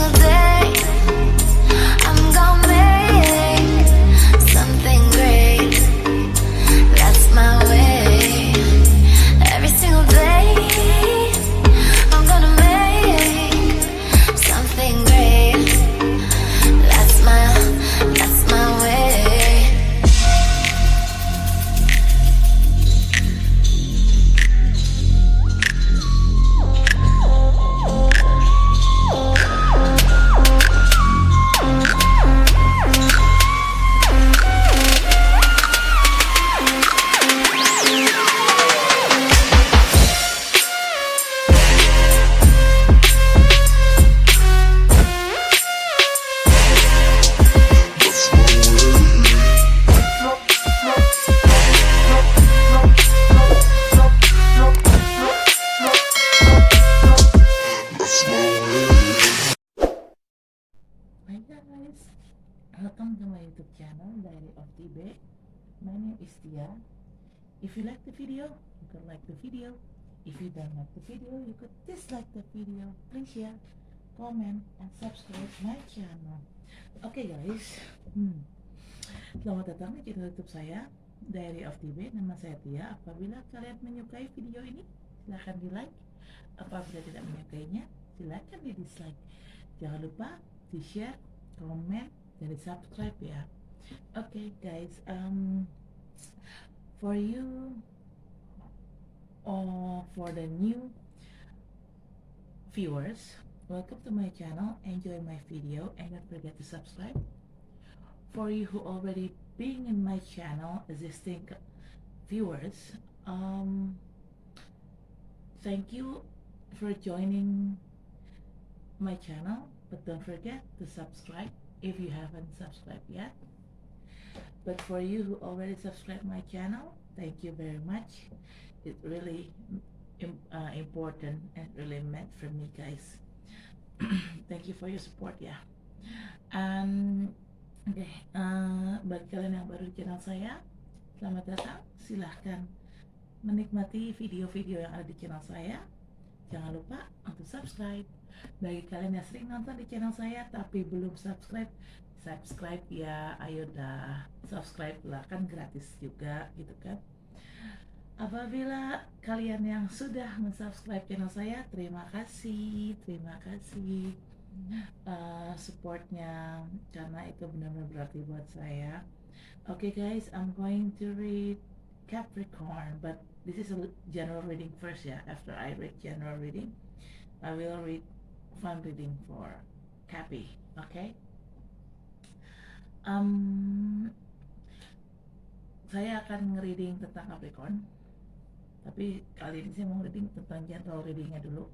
single day I'm gonna make something great. That's my way. Every single day I'm gonna make something great. That's my way. Hi guys, welcome to my YouTube channel Diary of Tibet. My name is Tia. If you like the video, you could like the video. If you don't like the video, you could dislike the video. Please share, comment, and subscribe my channel. Oke guys, selamat datang di channel YouTube saya Diary of Tibet. Nama saya Tia. Apabila kalian menyukai video ini, silahkan di like. Apabila tidak menyukainya, silahkan di dislike. Jangan lupa di share, komen, dan di subscribe ya. Okay guys, for you or for the new viewers, welcome to my channel. Enjoy my video and don't forget to subscribe. For you who already being in my channel, existing viewers, thank you for joining my channel, but don't forget to subscribe if you haven't subscribed yet. But for you who already subscribed my channel, thank you very much. It's really important and really meant for me guys. Thank you for your support ya. And bagi kalian yang baru di channel saya, selamat datang. Silahkan menikmati video-video yang ada di channel saya. Jangan lupa untuk subscribe. Bagi kalian yang sering nonton di channel saya tapi belum subscribe ya, ayo dah subscribe lah, kan gratis juga gitu kan. Apabila kalian yang sudah mensubscribe channel saya, terima kasih supportnya, karena itu benar-benar berarti buat saya. Okay guys, I'm going to read Capricorn, but this is a general reading first ya. After I read general reading, I will read fun reading for Capi, okay? Saya akan nge-reading tentang Capricorn, tapi kali ini saya mau reading tentang general readingnya dulu.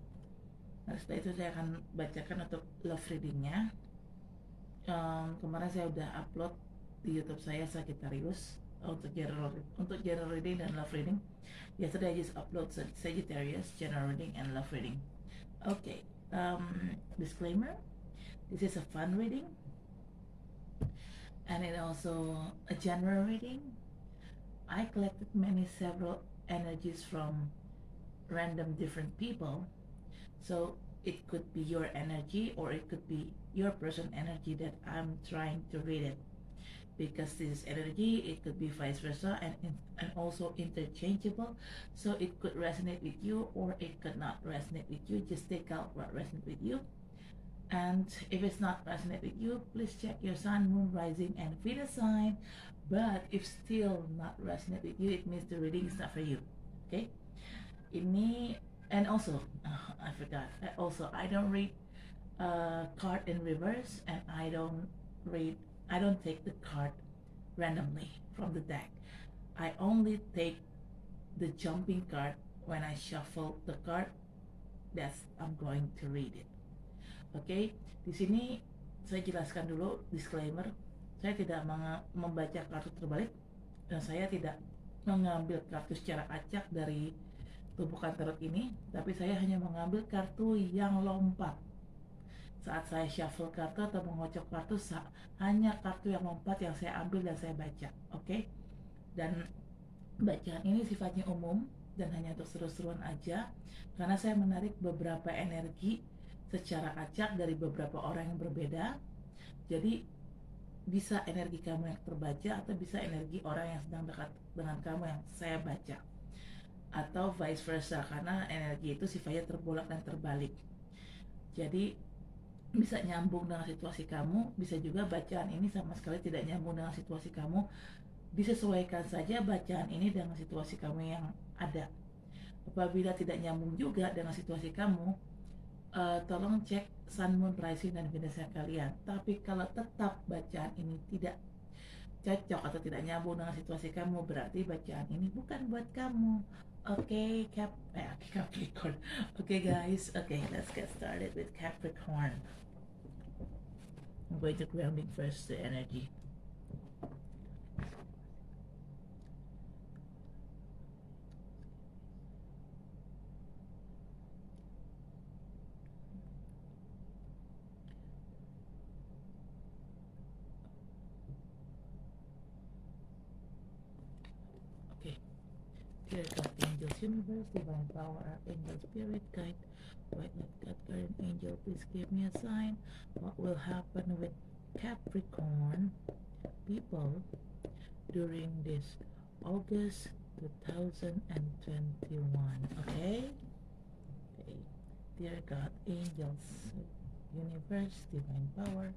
Nah, setelah itu saya akan bacakan untuk love readingnya. Kemarin saya udah upload di YouTube saya Sagittarius untuk general reading dan love reading. Yesterday I just upload Sagittarius general reading and love reading. Okay, disclaimer: this is a fun reading, and it also a general reading. I collected several energies from random different people, so it could be your energy or it could be your person energy that I'm trying to read it. Because this energy, it could be vice versa and also interchangeable, so it could resonate with you or it could not resonate with you. Just take out what resonates with you, and if it's not resonate with you, please check your sun, moon, rising, and Venus sign. But if still not resonate with you, it means the reading is not for you. Okay, ini, and also I forgot, I don't read card in reverse, and I don't take the card randomly from the deck. I only take the jumping card when I shuffle the card. That's I'm going to read it. Okay, di sini saya jelaskan dulu disclaimer. Saya tidak membaca kartu terbalik dan saya tidak mengambil kartu secara acak dari tumpukan tarot ini, tapi saya hanya mengambil kartu yang lompat. Saat saya shuffle kartu atau mengocok kartu, hanya kartu yang lompat yang saya ambil dan saya baca, oke? Dan bacaan ini sifatnya umum dan hanya untuk seru-seruan aja, karena saya menarik beberapa energi secara acak dari beberapa orang yang berbeda. Jadi bisa energi kamu yang terbaca atau bisa energi orang yang sedang dekat dengan kamu yang saya baca, atau vice versa, karena energi itu sifatnya terbolak dan terbalik. Jadi bisa nyambung dengan situasi kamu, bisa juga bacaan ini sama sekali tidak nyambung dengan situasi kamu. Disesuaikan saja bacaan ini dengan situasi kamu yang ada. Apabila tidak nyambung juga dengan situasi kamu, tolong cek Sun, Moon, Rising, dan Venusnya kalian. Tapi kalau tetap bacaan ini tidak cocok atau tidak nyambung dengan situasi kamu, berarti bacaan ini bukan buat kamu. Oke, Capricorn. Okay guys, okay, let's get started with Capricorn. I'm going to grounding first the energy. Okay. Dear God, angels, universe, divine power, archangel, spirit, guide, white light, God, guardian angel, please give me a sign. What will happen with Capricorn people during this August 2021? Okay? Okay. Dear God, angels, universe, divine power,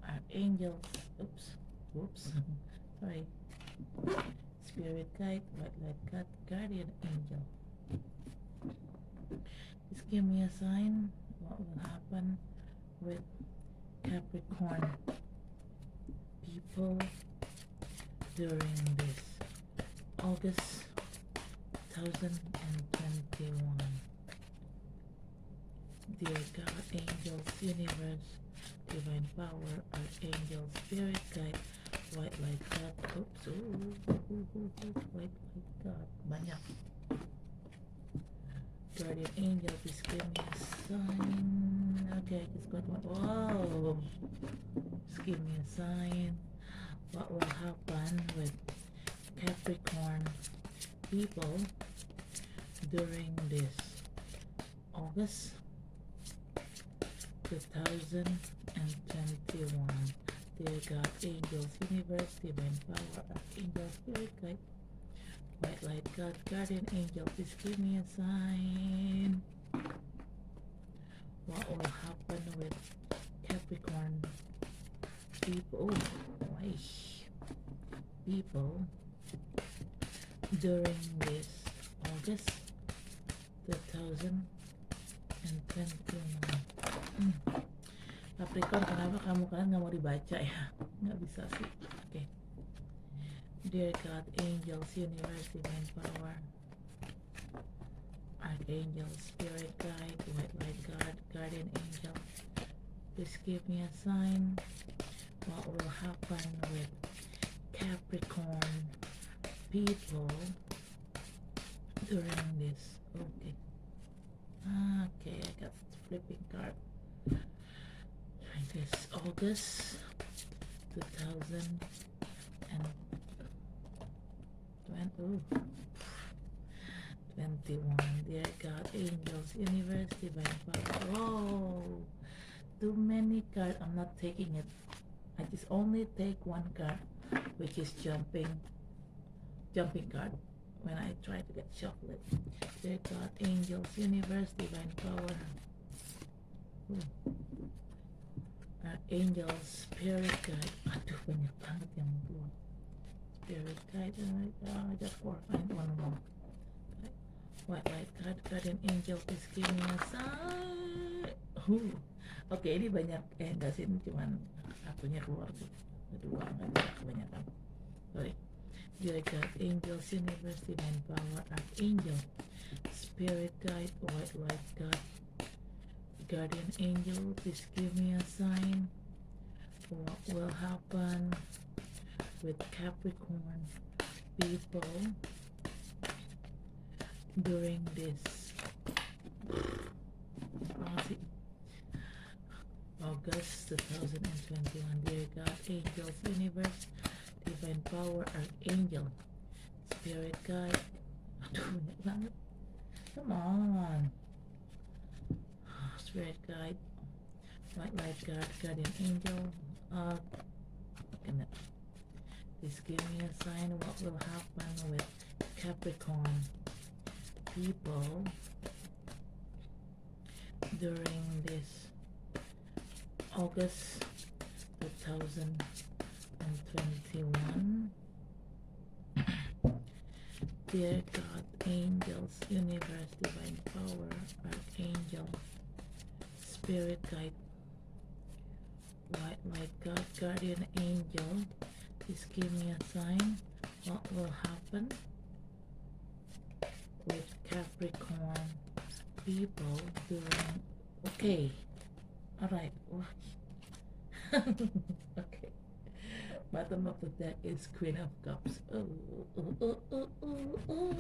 archangels, oops, sorry, spirit guide, white light God, guardian angel. Just give me a sign. What will happen with Capricorn people during this August 2021? Dear God, angels, universe, divine power, archangel, spirit guide, white light God, white light God, banyak. Guardian angel, please give me a sign. Okay, I just got one. Whoa! Just give me a sign. What will happen with Capricorn people during this August 2021? Dear God, angels, universe, divine power, archangel, spirit guide, white light God, guardian angel, please give me a sign. What will happen with Capricorn people? Why? People during this August 2021. Capricorn, kenapa kamu kalian nggak mau dibaca ya? Nggak bisa sih. Oke. Dear God, angels, universe, divine power, archangel, spirit guide, white light God, guardian angel, please give me a sign. What will happen with Capricorn people during this? Okay. Okay, I got flipping card. During this August 2021. Dear God, angels, universe, divine power. Oh, too many cards. I'm not taking it. I just only take one card, which is jumping card. When I try to get chocolate. Dear God, angels, universe, divine power. Angels, spirit guide. Aduh, banyak banget yang keluar. Spirit guide, just four. Find one more. White light God, guardian angel, please give me a sign. Oke, ini banyak. Enggak sih, ini cuman satunya keluar tuh. Kedua, nggak bisa kebanyakan. Sorry. Dear God, angels, universe, divine power, archangel, spirit guide, white light God, guardian angel, please give me a sign. What will happen with Capricorn people during this August 2021? Dear God, angels, universe, divine power, archangel, spirit guide. Aduh, banyak banget. Come on. spirit guide, white light guard, guardian angel. Gonna please give me a sign what will happen with Capricorn people during this August 2021. Dear God, angels, universe, divine power, archangel, spirit guide, white light God, guardian angel, please give me a sign what will happen with Capricorn people during. Okay, all right. Okay, bottom of the deck is Queen of Cups. Oh, oh, oh, oh, oh, oh, oh.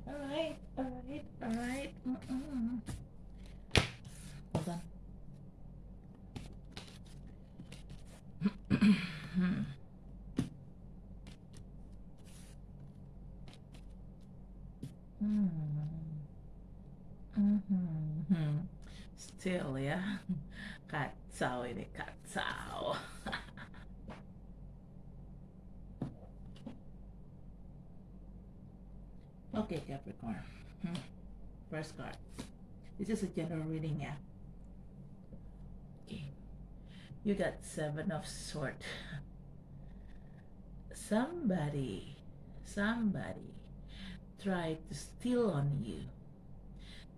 All right, all right, all right. Hold on. Still, ya. Kacau ini, kacau. Okay, Capricorn. First card. This is a general reading, yeah. Okay. You got Seven of Swords. Somebody tried to steal on you,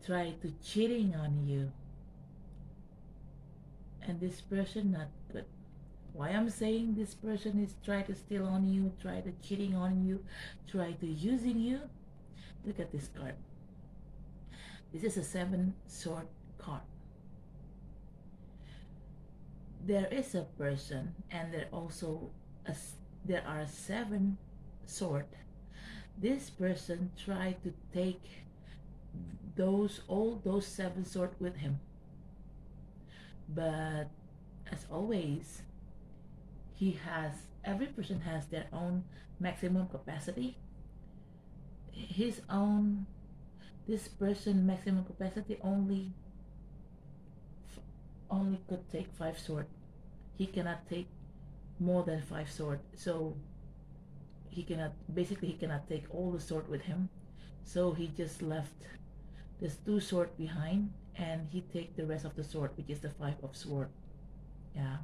tried to cheating on you, and this person not good. Why I'm saying this person is try to steal on you, try to cheating on you, try to using you? Look at this card. This is a Seven Sword card. There is a person, and there are seven sword. This person tried to take all those seven sword with him, but as always, every person has their own maximum capacity. This person maximum capacity only could take 5 sword. He cannot take more than 5 sword, so he cannot take all the sword with him, so he just left this 2 sword behind, and he take the rest of the sword, which is the 5 of sword. Yeah,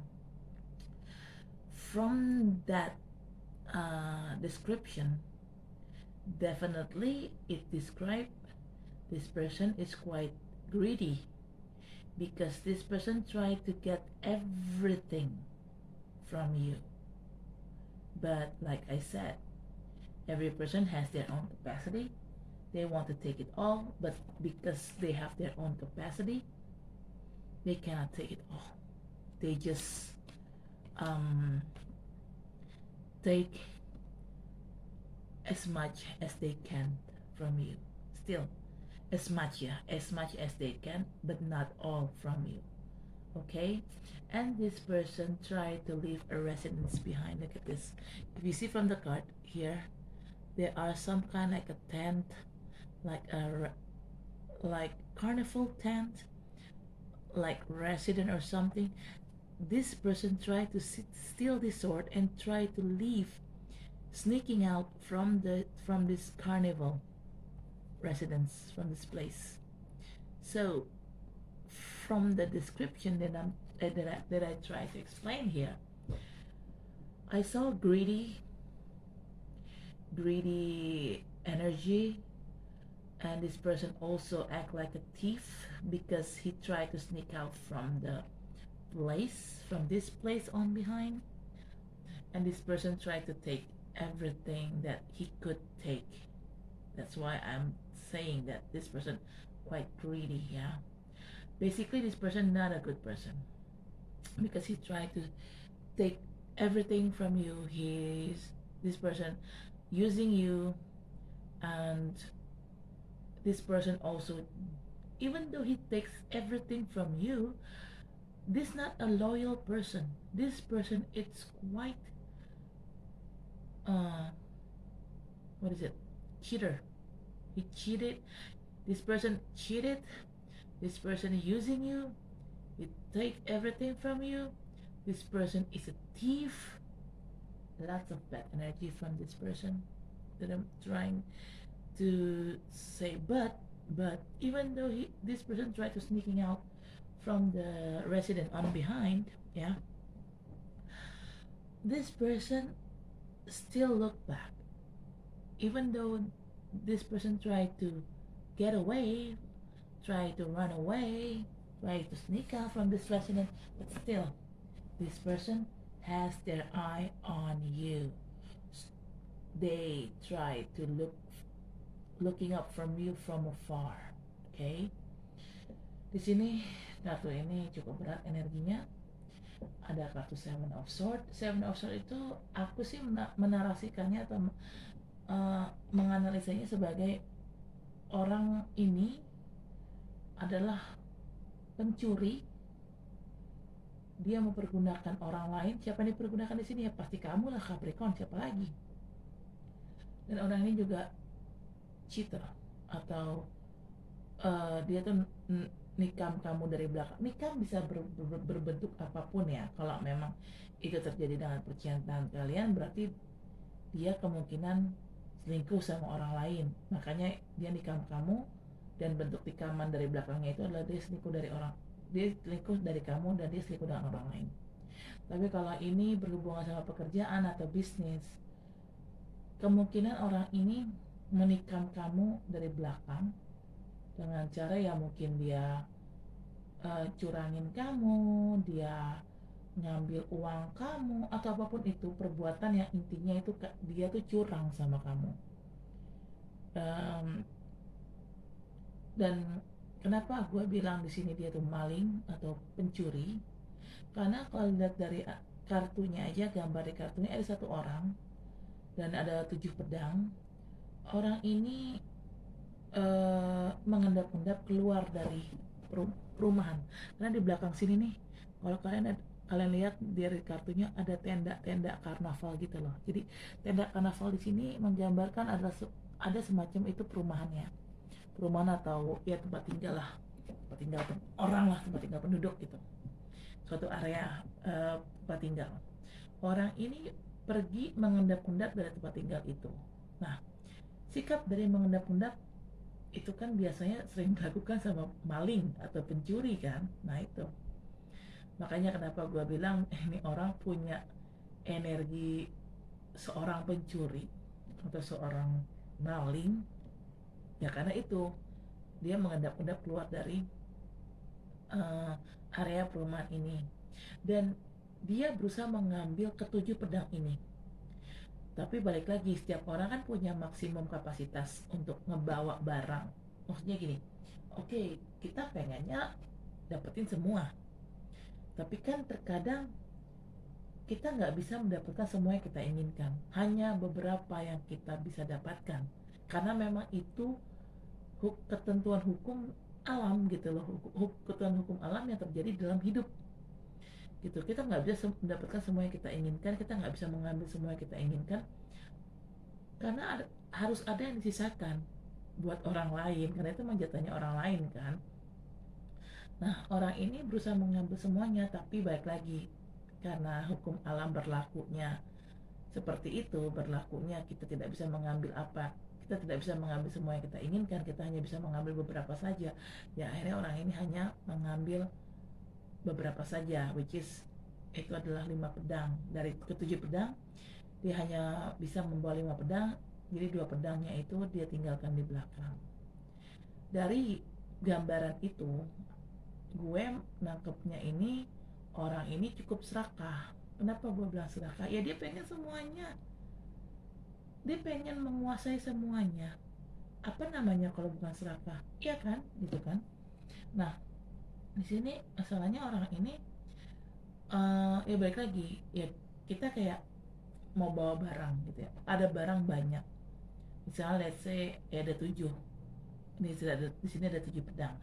from that description, definitely it describes this person is quite greedy, because this person tried to get everything from you. But like I said, every person has their own capacity. They want to take it all, but because they have their own capacity, they cannot take it all. They just take as much as they can from you. Still, as much as they can, but not all from you. Okay, and this person tried to leave a residence behind. Look at this. If you see from the card here, there are some kind like a tent, like carnival tent, like resident or something. This person tried to steal this sword and try to leave, sneaking out from this carnival residence, from this place. So from the description that I try to explain here, I saw greedy energy, and this person also act like a thief because he tried to sneak out from this place on behind, and this person tried to take everything that he could take. That's why I'm saying that this person quite greedy. Yeah, basically this person not a good person, because he tried to take everything from you. This person using you, and this person also, even though he takes everything from you, this not a loyal person. This person, it's quite what is it, cheater. He cheated. This person cheated This person is using you. It take everything from you. This person is a thief. Lots of bad energy from this person that I'm trying to say. But even though this person tried to sneaking out from the resident on behind, yeah, this person still look back. Even though this person tried to get away, try to run away, try to sneak out from this resident, but still, this person has their eye on you. They try to looking up from you from afar. Okay? Di sini kartu ini cukup berat energinya. Ada kartu Seven of Swords. Seven of Swords itu aku sih menarasikannya atau menganalisanya sebagai orang ini adalah pencuri. Dia mempergunakan orang lain. Siapa yang dipergunakan di sini? Ya pasti kamu lah, Capricorn. Siapa lagi? Dan orang ini juga cheater atau dia tuh nikam kamu dari belakang. Nikam bisa berbentuk apapun ya. Kalau memang itu terjadi dengan percintaan kalian, berarti dia kemungkinan selingkuh sama orang lain. Makanya dia nikam kamu, dan bentuk nikaman dari belakangnya itu adalah dia selingkuh dari orang. Dia selingkuh dari kamu dan dia selingkuh dengan orang lain. Tapi kalau ini berhubungan sama pekerjaan atau bisnis, kemungkinan orang ini menikam kamu dari belakang dengan cara ya mungkin dia curangin kamu, dia ngambil uang kamu, atau apapun itu perbuatan yang intinya itu dia tuh curang sama kamu. Dan kenapa gue bilang di sini dia tuh maling atau pencuri? Karena kalau lihat dari kartunya aja, gambar di kartunya ada satu orang dan ada 7 pedang. Orang ini mengendap-endap keluar dari perumahan. Karena di belakang sini nih, kalau kalian lihat dari kartunya ada tenda-tenda karnaval gitu loh. Jadi tenda karnaval di sini menggambarkan ada semacam itu perumahannya. Perumahan atau ya tempat tinggal lah, tempat tinggal orang lah, tempat tinggal penduduk gitu, suatu area tempat tinggal. Orang ini pergi mengendap-endap dari tempat tinggal itu. Nah, sikap dari mengendap-endap itu kan biasanya sering dilakukan sama maling atau pencuri kan. Nah itu makanya kenapa gue bilang ini orang punya energi seorang pencuri atau seorang maling. Ya karena itu dia mengendap-endap keluar dari area perumahan ini, dan dia berusaha mengambil ke-7 pedang ini. Tapi balik lagi, setiap orang kan punya maksimum kapasitas untuk ngebawa barang. Maksudnya gini, oke, kita pengennya dapetin semua, tapi kan terkadang kita nggak bisa mendapatkan semua yang kita inginkan. Hanya beberapa yang kita bisa dapatkan, karena memang itu ketentuan hukum alam gitu loh, ketentuan hukum alam yang terjadi dalam hidup gitu. Kita nggak bisa mendapatkan semua yang kita inginkan, kita nggak bisa mengambil semua yang kita inginkan, karena harus ada yang disisakan buat orang lain, karena itu jatahnya orang lain kan. Nah, orang ini berusaha mengambil semuanya, tapi balik lagi, karena hukum alam berlakunya seperti itu, berlakunya kita tidak bisa mengambil kita tidak bisa mengambil semua yang kita inginkan, kita hanya bisa mengambil beberapa saja. Ya akhirnya orang ini hanya mengambil beberapa saja, which is itu adalah 5 pedang. Dari ke-7 pedang dia hanya bisa membawa 5 pedang, jadi 2 pedangnya itu dia tinggalkan di belakang. Dari gambaran itu gue nangkepnya ini orang ini cukup serakah. Kenapa gue bilang serakah? Ya dia pengen semuanya, dia pengen menguasai semuanya. Apa namanya kalau bukan serakah? Iya kan, gitu kan. Nah, di sini masalahnya orang ini ya balik lagi, ya kita kayak mau bawa barang gitu ya. Ada barang banyak. Misalnya let's say ya ada 7. Di sini ada 7 pedang.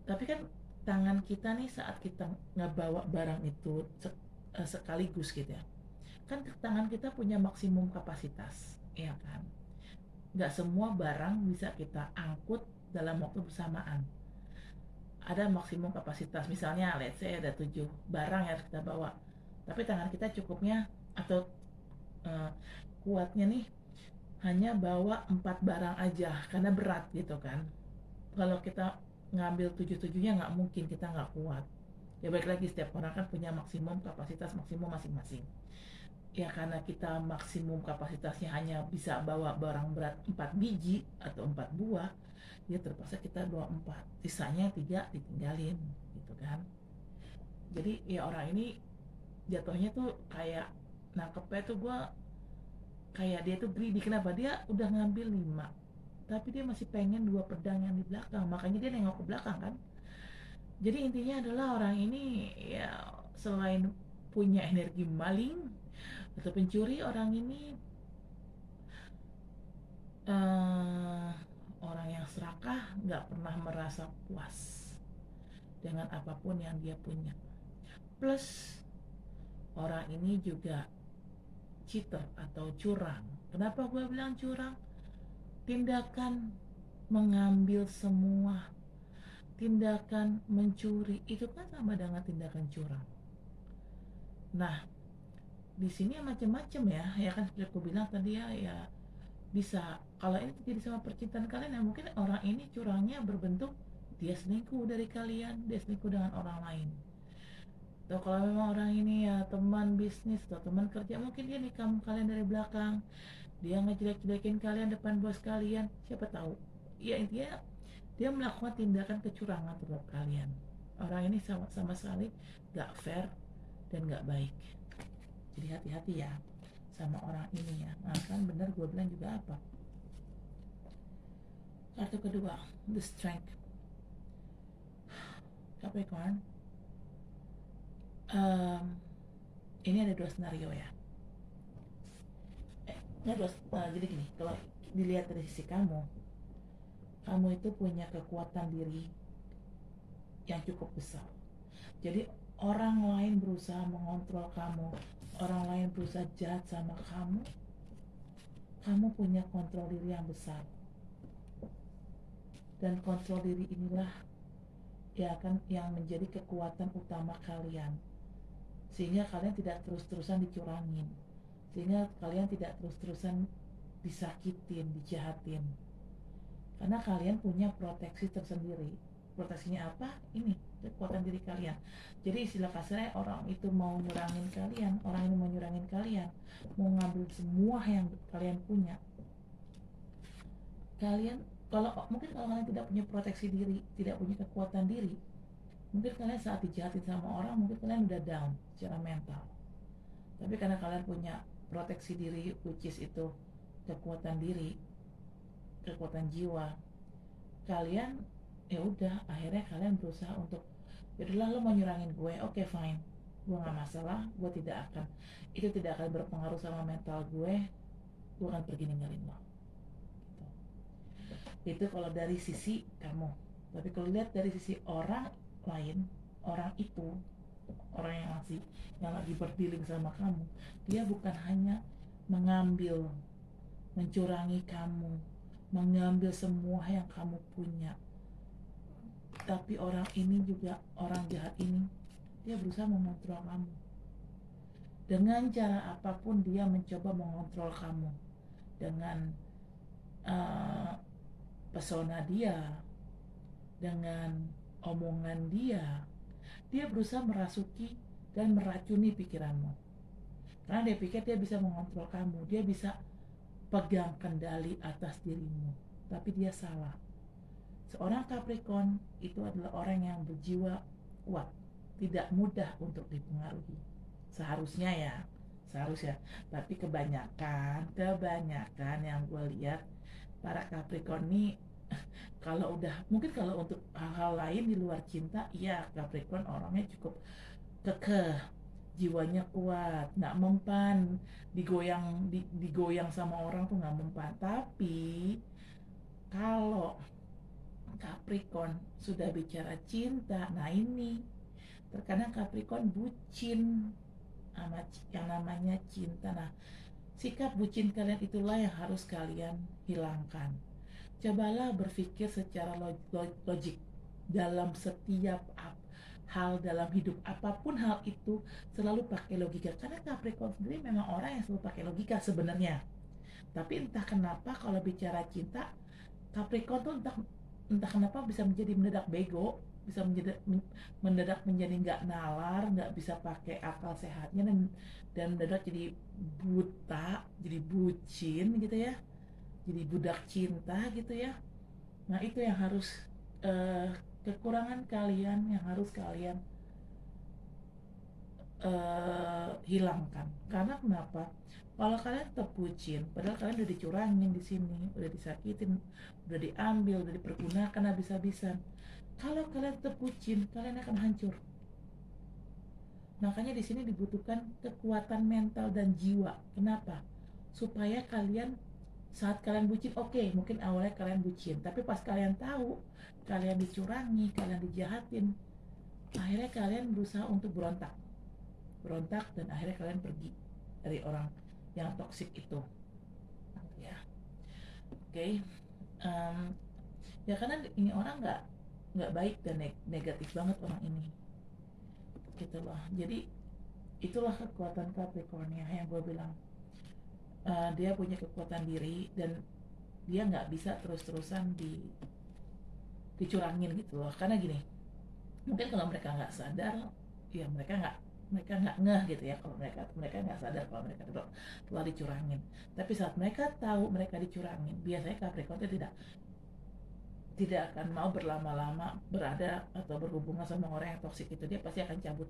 Tapi kan tangan kita nih saat kita ngebawa barang itu sekaligus gitu ya, kan tangan kita punya maksimum kapasitas, ya kan? Nggak semua barang bisa kita angkut dalam waktu bersamaan. ada maksimum kapasitas. Misalnya let's say ada 7 barang yang harus kita bawa, tapi tangan kita cukupnya atau eh, kuatnya nih hanya bawa 4 barang aja karena berat gitu kan. Kalau kita ngambil 7-7-nya nggak mungkin, kita nggak kuat. Ya balik lagi, setiap orang kan punya maksimum kapasitas maksimum masing-masing. Ya karena kita maksimum kapasitasnya hanya bisa bawa barang berat 4 biji atau 4 buah, ya terpaksa kita bawa 4, sisanya 3 ditinggalin gitu kan. Jadi ya orang ini jatuhnya tuh kayak nangkepnya tuh gue kayak dia tuh greedy. Kenapa? Dia udah ngambil 5 tapi dia masih pengen 2 pedang yang di belakang, makanya dia nengok ke belakang kan. Jadi intinya adalah orang ini ya selain punya energi maling atau pencuri, orang ini eh, orang yang serakah, nggak pernah merasa puas dengan apapun yang dia punya. Plus orang ini juga cheater atau curang. Kenapa gue bilang curang? Tindakan mengambil semua, tindakan mencuri itu kan sama dengan tindakan curang. Nah, di sini macam-macam ya kan, seperti aku bilang tadi ya bisa kalau ini terjadi sama percintaan kalian, ya mungkin orang ini curangnya berbentuk dia selingkuh dari kalian, dia selingkuh dengan orang lain. Atau kalau memang orang ini ya teman bisnis atau teman kerja, mungkin dia nikam kalian dari belakang, dia ngejelek-jelekin kalian depan bos kalian, siapa tahu. Ya intinya dia melakukan tindakan kecurangan terhadap kalian. Orang ini sama sekali gak fair dan gak baik. Jadi hati-hati ya sama orang ini ya. Nah kan bener gue bilang juga apa. Kartu kedua, the strength. Capricorn, ini ada 2 scenario ya. Jadi gini, kalau dilihat dari sisi kamu itu punya kekuatan diri yang cukup besar. Jadi orang lain berusaha mengontrol kamu, orang lain berusaha jahat sama kamu punya kontrol diri yang besar. Dan kontrol diri inilah ya kan yang menjadi kekuatan utama kalian. Sehingga kalian tidak terus-terusan dicurangin. Sehingga kalian tidak terus-terusan disakitin, dijahatin. Karena kalian punya proteksi tersendiri. Proteksinya apa? Ini, kekuatan diri kalian. Jadi istilah kasarnya, orang itu mau nyurangin kalian, orang ini mau nyurangin kalian, mau ngambil semua yang kalian punya. Kalian mungkin kalau kalian tidak punya proteksi diri, tidak punya kekuatan diri, mungkin kalian saat dijahatin sama orang, mungkin kalian udah down secara mental. Tapi karena kalian punya proteksi diri, which is itu kekuatan diri, kekuatan jiwa, kalian ya udah akhirnya kalian berusaha untuk yaudahlah, lo mau nyurangin gue, oke fine, gue nggak masalah, gue tidak akan, itu tidak akan berpengaruh sama mental gue akan pergi ninggalin lo gitu. Itu kalau dari sisi kamu. Tapi kalau lihat dari sisi orang lain, orang itu, orang yang lagi berdealing sama kamu, dia bukan hanya mengambil, mencurangi kamu, mengambil semua yang kamu punya, tapi orang ini juga, orang jahat ini, dia berusaha mengontrol kamu. Dengan cara apapun dia mencoba mengontrol kamu. Dengan pesona dia, dengan omongan dia berusaha merasuki dan meracuni pikiranmu. Karena dia pikir dia bisa mengontrol kamu, dia bisa pegang kendali atas dirimu. Tapi dia salah. Seorang Capricorn itu adalah orang yang berjiwa kuat, tidak mudah untuk dipengaruhi. Seharusnya. Tapi kebanyakan yang gue lihat para Capricorn ini kalau mungkin kalau untuk hal-hal lain di luar cinta, ya Capricorn orangnya cukup kekeh, jiwanya kuat, nggak mempan, digoyang sama orang tuh nggak mempan. Tapi kalau Capricorn sudah bicara cinta, nah ini terkadang Capricorn bucin sama yang namanya cinta. Nah, sikap bucin kalian itulah yang harus kalian hilangkan. Cobalah berpikir secara logik, dalam setiap hal dalam hidup, apapun hal itu selalu pakai logika, karena Capricorn sendiri memang orang yang selalu pakai logika sebenarnya. Tapi entah kenapa kalau bicara cinta, Capricorn tuh entah kenapa bisa menjadi mendadak bego, bisa mendadak menjadi nggak nalar, nggak bisa pakai akal sehatnya, dan mendadak jadi buta, jadi bucin gitu ya, jadi budak cinta gitu ya. Nah itu yang harus kekurangan kalian yang harus kalian hilangkan. Karena kenapa? Kalau kalian tetap bucin, padahal kalian udah dicurangin di sini, udah disakitin, udah diambil, udah dipergunakan habis-habisan. Kalau kalian tetap bucin, kalian akan hancur. Makanya di sini dibutuhkan kekuatan mental dan jiwa. Kenapa? Supaya kalian saat kalian bucin, oke, mungkin awalnya kalian bucin, tapi pas kalian tahu kalian dicurangi, kalian dijahatin, akhirnya kalian berusaha untuk berontak, dan akhirnya kalian pergi dari orang yang toksik itu, ya. Oke. Ya karena ini orang nggak baik dan negatif banget orang ini, gitu loh. Jadi itulah kekuatan Capricorn ya, yang gue bilang. Dia punya kekuatan diri dan dia nggak bisa terus-terusan dicurangin gitu loh. Karena gini, mungkin kalau mereka nggak sadar, ya mereka nggak ngeh gitu ya, kalau mereka nggak sadar kalau mereka telah dicurangin. Tapi saat mereka tahu mereka dicurangin, biasanya Capricorn itu tidak akan mau berlama-lama berada atau berhubungan sama orang yang toksik itu. Dia pasti akan cabut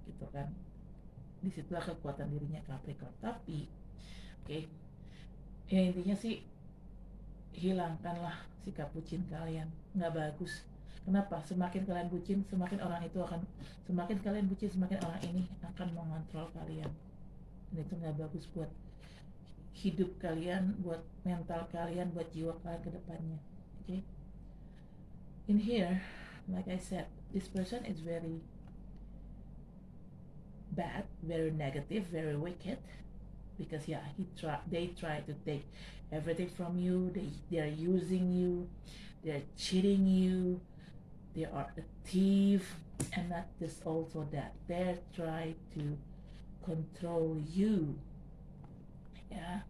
gitu kan. Disitulah kekuatan dirinya Capricorn. Tapi oke, ya intinya sih hilangkanlah sikap bucin kalian, nggak bagus. Kenapa? Semakin kalian bucin, semakin orang ini akan mengontrol kalian, dan itu nggak bagus buat hidup kalian, buat mental kalian, buat jiwa kalian ke depannya. Okay? In here, like I said, this person is very bad, very negative, very wicked, because yeah, they try to take everything from you. They're using you, they're cheating you, they are a thief, and not just also that, they're trying to control you. Yeah,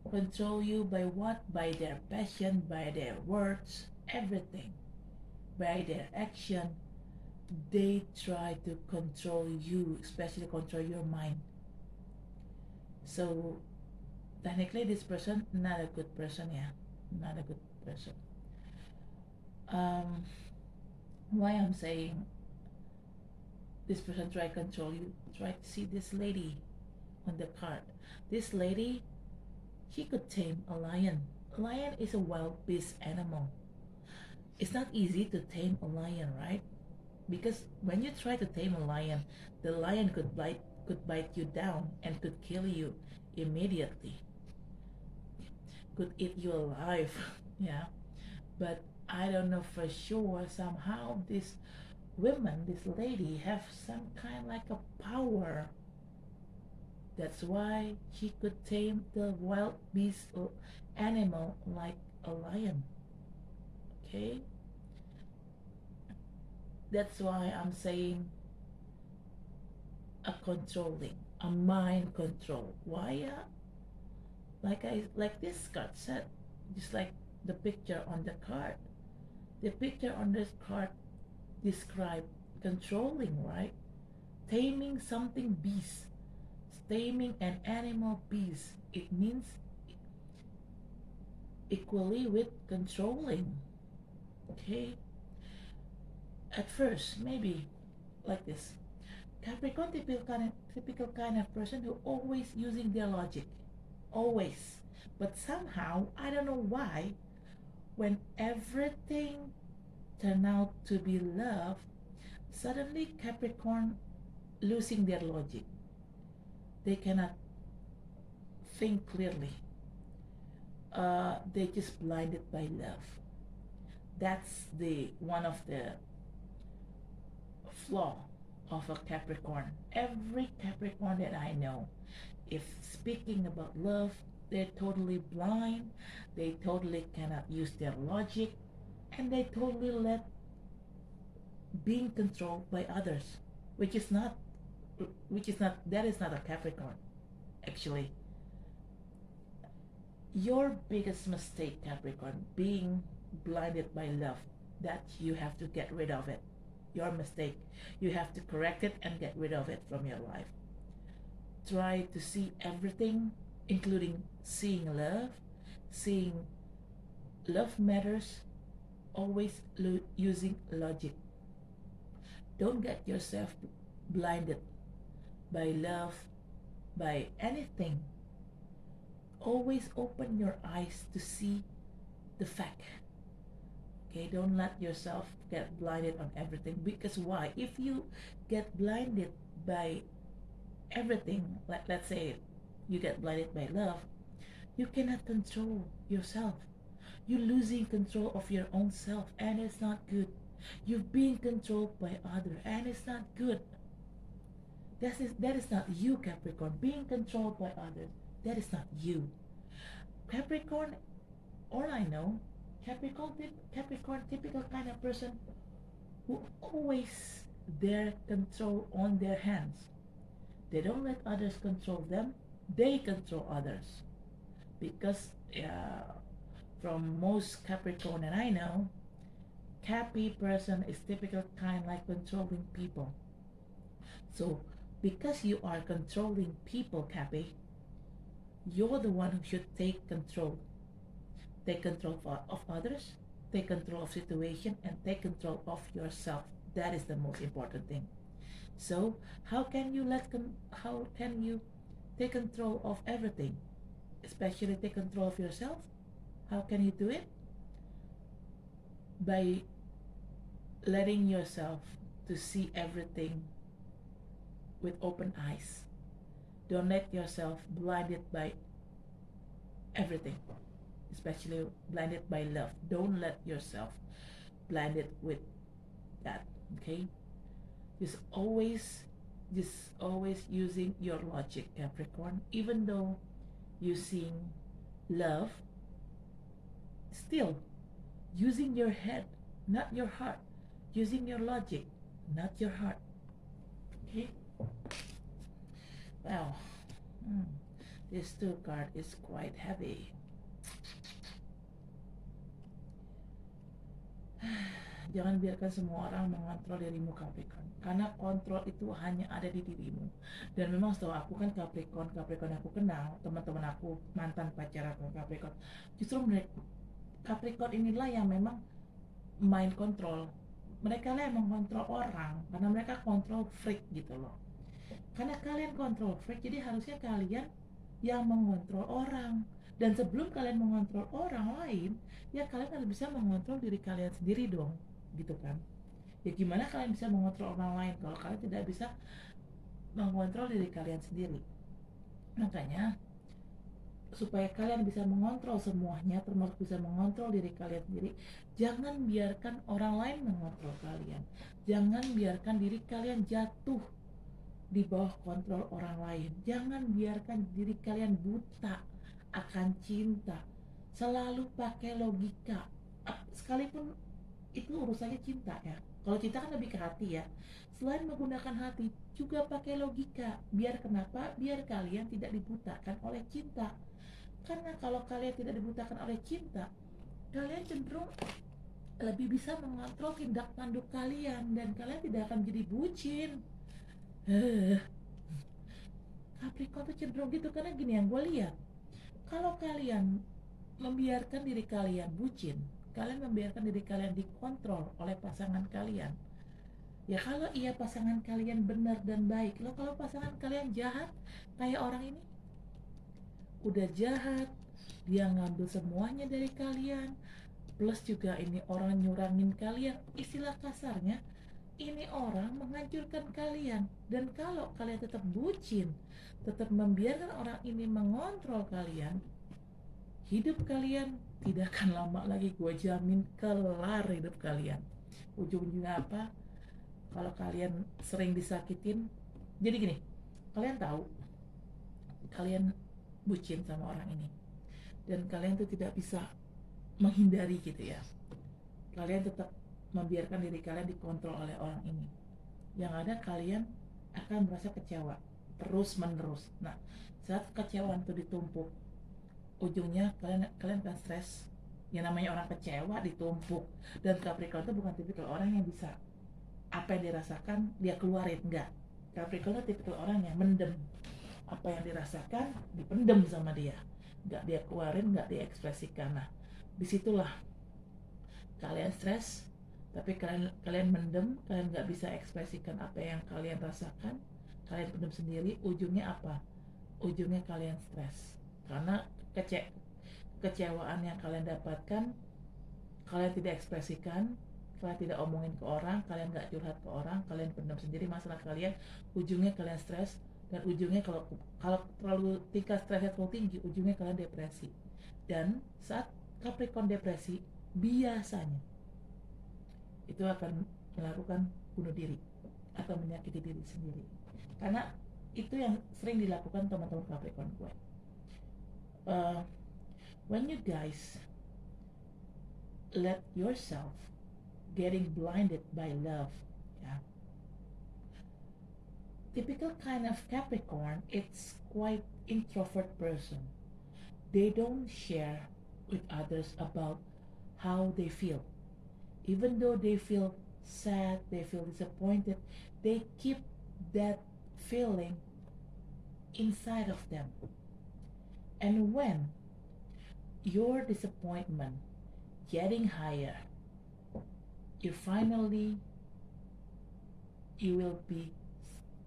control you by what? By their passion, by their words, everything, by their action. They try to control you, especially control your mind. So technically this person not a good person, yeah, not a good person. Why I'm saying this person try to control you, try to see this lady on the card. This lady, she could tame a lion. A lion is a wild beast animal. It's not easy to tame a lion, right? Because when you try to tame a lion, the lion could bite you down and could kill you immediately, could eat you alive. Yeah, but I don't know for sure, somehow this lady have some kind like a power. That's why she could tame the wild beast or animal like a lion. Okay, that's why I'm saying a controlling, a mind control. Why? Like this card said, just like the picture on the card. The picture on this card describe controlling, right? Taming something beast, taming an animal beast. It means equally with controlling. Okay. At first, maybe like this. Capricorn typical kind of person who always using their logic, always. But somehow, I don't know why, when everything turned out to be love, suddenly Capricorn losing their logic. They cannot think clearly. They just blinded by love. That's the one of the flaw of a Capricorn. Every Capricorn that I know, if speaking about love, they're totally blind. They totally cannot use their logic, and they totally let being controlled by others, which is not, that is not a Capricorn. Actually, your biggest mistake, Capricorn, being blinded by love, that you have to get rid of it. Your mistake, you have to correct it and get rid of it from your life. Try to see everything, including seeing love, seeing love matters, always using logic. Don't get yourself blinded by love, by anything. Always open your eyes to see the fact. Okay, don't let yourself get blinded on everything, because why? If you get blinded by everything, like let's say you get blinded by love, you cannot control yourself. You're losing control of your own self, and it's not good. You're being controlled by others, and it's not good. That is not you, Capricorn. Being controlled by others, that is not you. Capricorn, all I know, Capricorn, typical kind of person who always their control on their hands. They don't let others control them. They control others. Because from most Capricorn that I know, Cappy person is typical kind like controlling people. So because you are controlling people, Cappy, you're the one who should take control. Take control of others, take control of situation, and take control of yourself. That is the most important thing. So how can you take control of everything, especially take control of yourself? How can you do it? By letting yourself to see everything with open eyes. Don't let yourself blinded by everything, especially blinded by love. Don't let yourself blinded with that. Okay, just always using your logic, Capricorn. Even though you seeing love, still using your head, not your heart. Using your logic, not your heart. Okay. Wow. This 2 card is quite heavy. Jangan biarkan semua orang mengontrol dirimu, Capricorn. Karena kontrol itu hanya ada di dirimu. Dan memang setahu aku kan Capricorn aku kenal, teman-teman aku, mantan pacar aku Capricorn. Justru mereka Capricorn inilah yang memang mind control. Mereka lah yang mengontrol orang, karena mereka kontrol freak gitu loh. Karena kalian kontrol freak, jadi harusnya kalian yang mengontrol orang. Dan sebelum kalian mengontrol orang lain, ya kalian harus bisa mengontrol diri kalian sendiri dong, gitu kan. Ya gimana kalian bisa mengontrol orang lain kalau kalian tidak bisa mengontrol diri kalian sendiri? Makanya supaya kalian bisa mengontrol semuanya, termasuk bisa mengontrol diri kalian sendiri, jangan biarkan orang lain mengontrol kalian. Jangan biarkan diri kalian jatuh di bawah kontrol orang lain. Jangan biarkan diri kalian buta akan cinta. Selalu pakai logika. Sekalipun itu urusannya cinta ya. Kalau cinta kan lebih ke hati ya. Selain menggunakan hati, juga pakai logika. Biar kenapa? Biar kalian tidak dibutakan oleh cinta. Karena kalau kalian tidak dibutakan oleh cinta, kalian cenderung lebih bisa mengontrol tindak tanduk kalian, dan kalian tidak akan jadi bucin. Capricorn tuh cenderung gitu, karena gini yang gue lihat, kalau kalian membiarkan diri kalian bucin, kalian membiarkan diri kalian dikontrol oleh pasangan kalian, ya kalau iya pasangan kalian benar dan baik. Lo kalau pasangan kalian jahat kayak orang ini, udah jahat, dia ngambil semuanya dari kalian, plus juga ini orang nyurangin kalian, istilah kasarnya ini orang menghancurkan kalian. Dan kalau kalian tetap bucin, tetap membiarkan orang ini mengontrol kalian, hidup kalian tidak akan lama lagi, gue jamin kelar hidup kalian. Ujung-ujungnya apa? Kalau kalian sering disakitin, jadi gini, kalian tahu kalian bucin sama orang ini, dan kalian tuh tidak bisa menghindari gitu ya. kalian tetap membiarkan diri kalian dikontrol oleh orang ini, yang ada kalian akan merasa kecewa terus menerus. Nah, saat kekecewaan itu ditumpuk, ujungnya kalian akan stres. Yang namanya orang kecewa ditumpuk. Dan Capricorn itu bukan tipikal orang yang bisa apa yang dirasakan dia keluarin, enggak. Capricorn itu tipikal orang yang mendem. Apa yang dirasakan dipendem sama dia, enggak dia keluarin, enggak dia ekspresikan. Nah, disitulah kalian stres, tapi kalian mendem, kalian nggak bisa ekspresikan apa yang kalian rasakan, kalian pendem sendiri. Ujungnya apa? Ujungnya kalian stres karena kecewaan yang kalian dapatkan kalian tidak ekspresikan, kalian tidak omongin ke orang, kalian nggak curhat ke orang, kalian pendam sendiri masalah kalian. Ujungnya kalian stres, dan ujungnya kalau terlalu tingkat stresnya terlalu tinggi, ujungnya kalian depresi. Dan saat Capricorn depresi, biasanya itu akan melakukan bunuh diri atau menyakiti diri sendiri, karena itu yang sering dilakukan teman-teman Capricorn gue. When you guys let yourself getting blinded by love, yeah, typical kind of Capricorn, it's quite introvert person. They don't share with others about how they feel. Even though they feel sad, they feel disappointed, they keep that feeling inside of them. And when your disappointment getting higher, you will be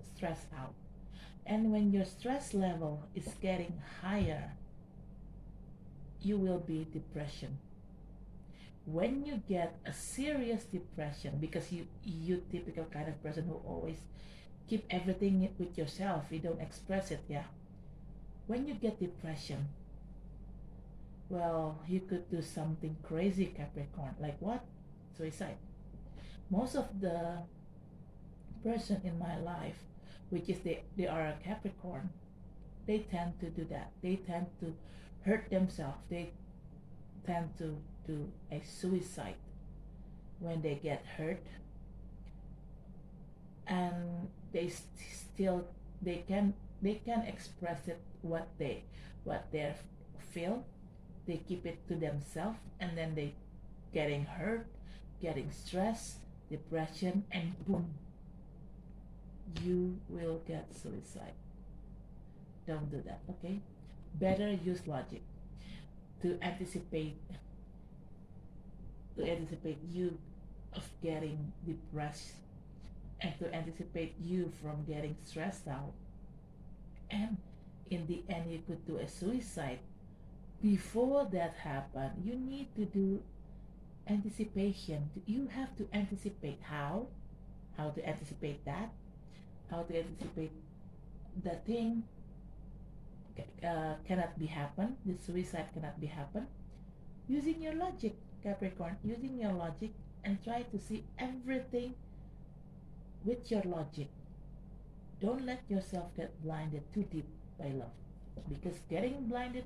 stressed out. And when your stress level is getting higher, you will be depression. When you get a serious depression, because you typical kind of person who always keep everything with yourself, you don't express it, yeah. When you get depression, well, you could do something crazy, Capricorn. Like what? Suicide. Most of the person in my life, which is they are a Capricorn, they tend to do that. They tend to hurt themselves. They tend to do a suicide when they get hurt, and they can express it what they feel. They keep it to themselves, and then they getting hurt, getting stressed, depression, and boom, you will get suicide. Don't do that, okay? Better use logic to anticipate you of getting depressed, and to anticipate you from getting stressed out. And in the end, you could do a suicide. Before that happen, you need to do anticipation. You have to anticipate how to anticipate that, how to anticipate the thing cannot be happen, the suicide cannot be happen, using your logic, Capricorn, using your logic, and try to see everything with your logic. Don't let yourself get blinded too deep by love, because getting blinded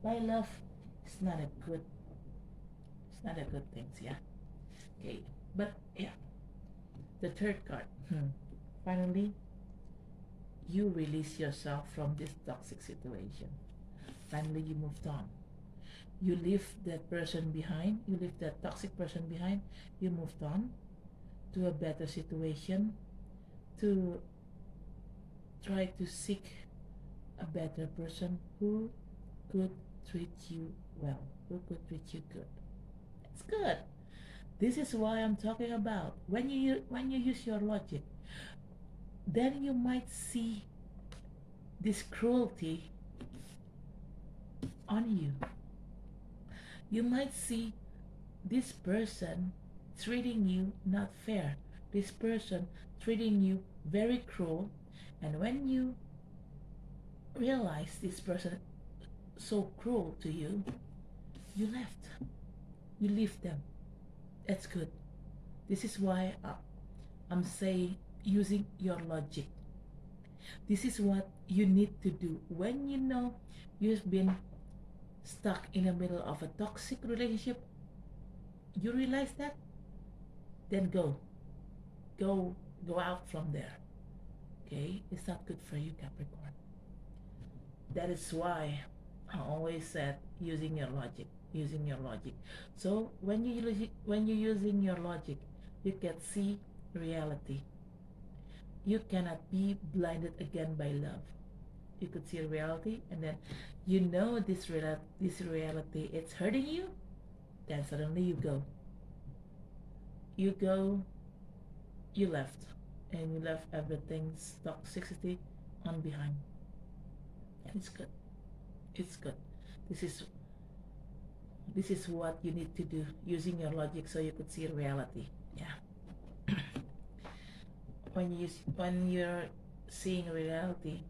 by love is not a good thing, yeah. Okay, but yeah, the third card, finally you release yourself from this toxic situation. Finally you moved on, you leave that person behind, you leave that toxic person behind, you moved on to a better situation, to try to seek a better person who could treat you well, who could treat you good. It's good. This is why I'm talking about. When you use your logic, then you might see this cruelty on you. You might see this person treating you not fair, this person treating you very cruel, and when you realize this person so cruel to you, you left. You leave them. That's good. This is why I'm saying using your logic. This is what you need to do when you know you've been stuck in the middle of a toxic relationship. you realize that, then go go out from there. Okay, it's not good for you, Capricorn. That is why I always said using your logic, using your logic. So when you're using your logic, you can see reality. You cannot be blinded again by love. You could see reality, and then you know this reality it's hurting you. Then suddenly you go, you left, and you left everything's toxicity on behind. And it's good. It's good. This is this is what you need to do using your logic so you could see reality. Yeah. When you're seeing reality,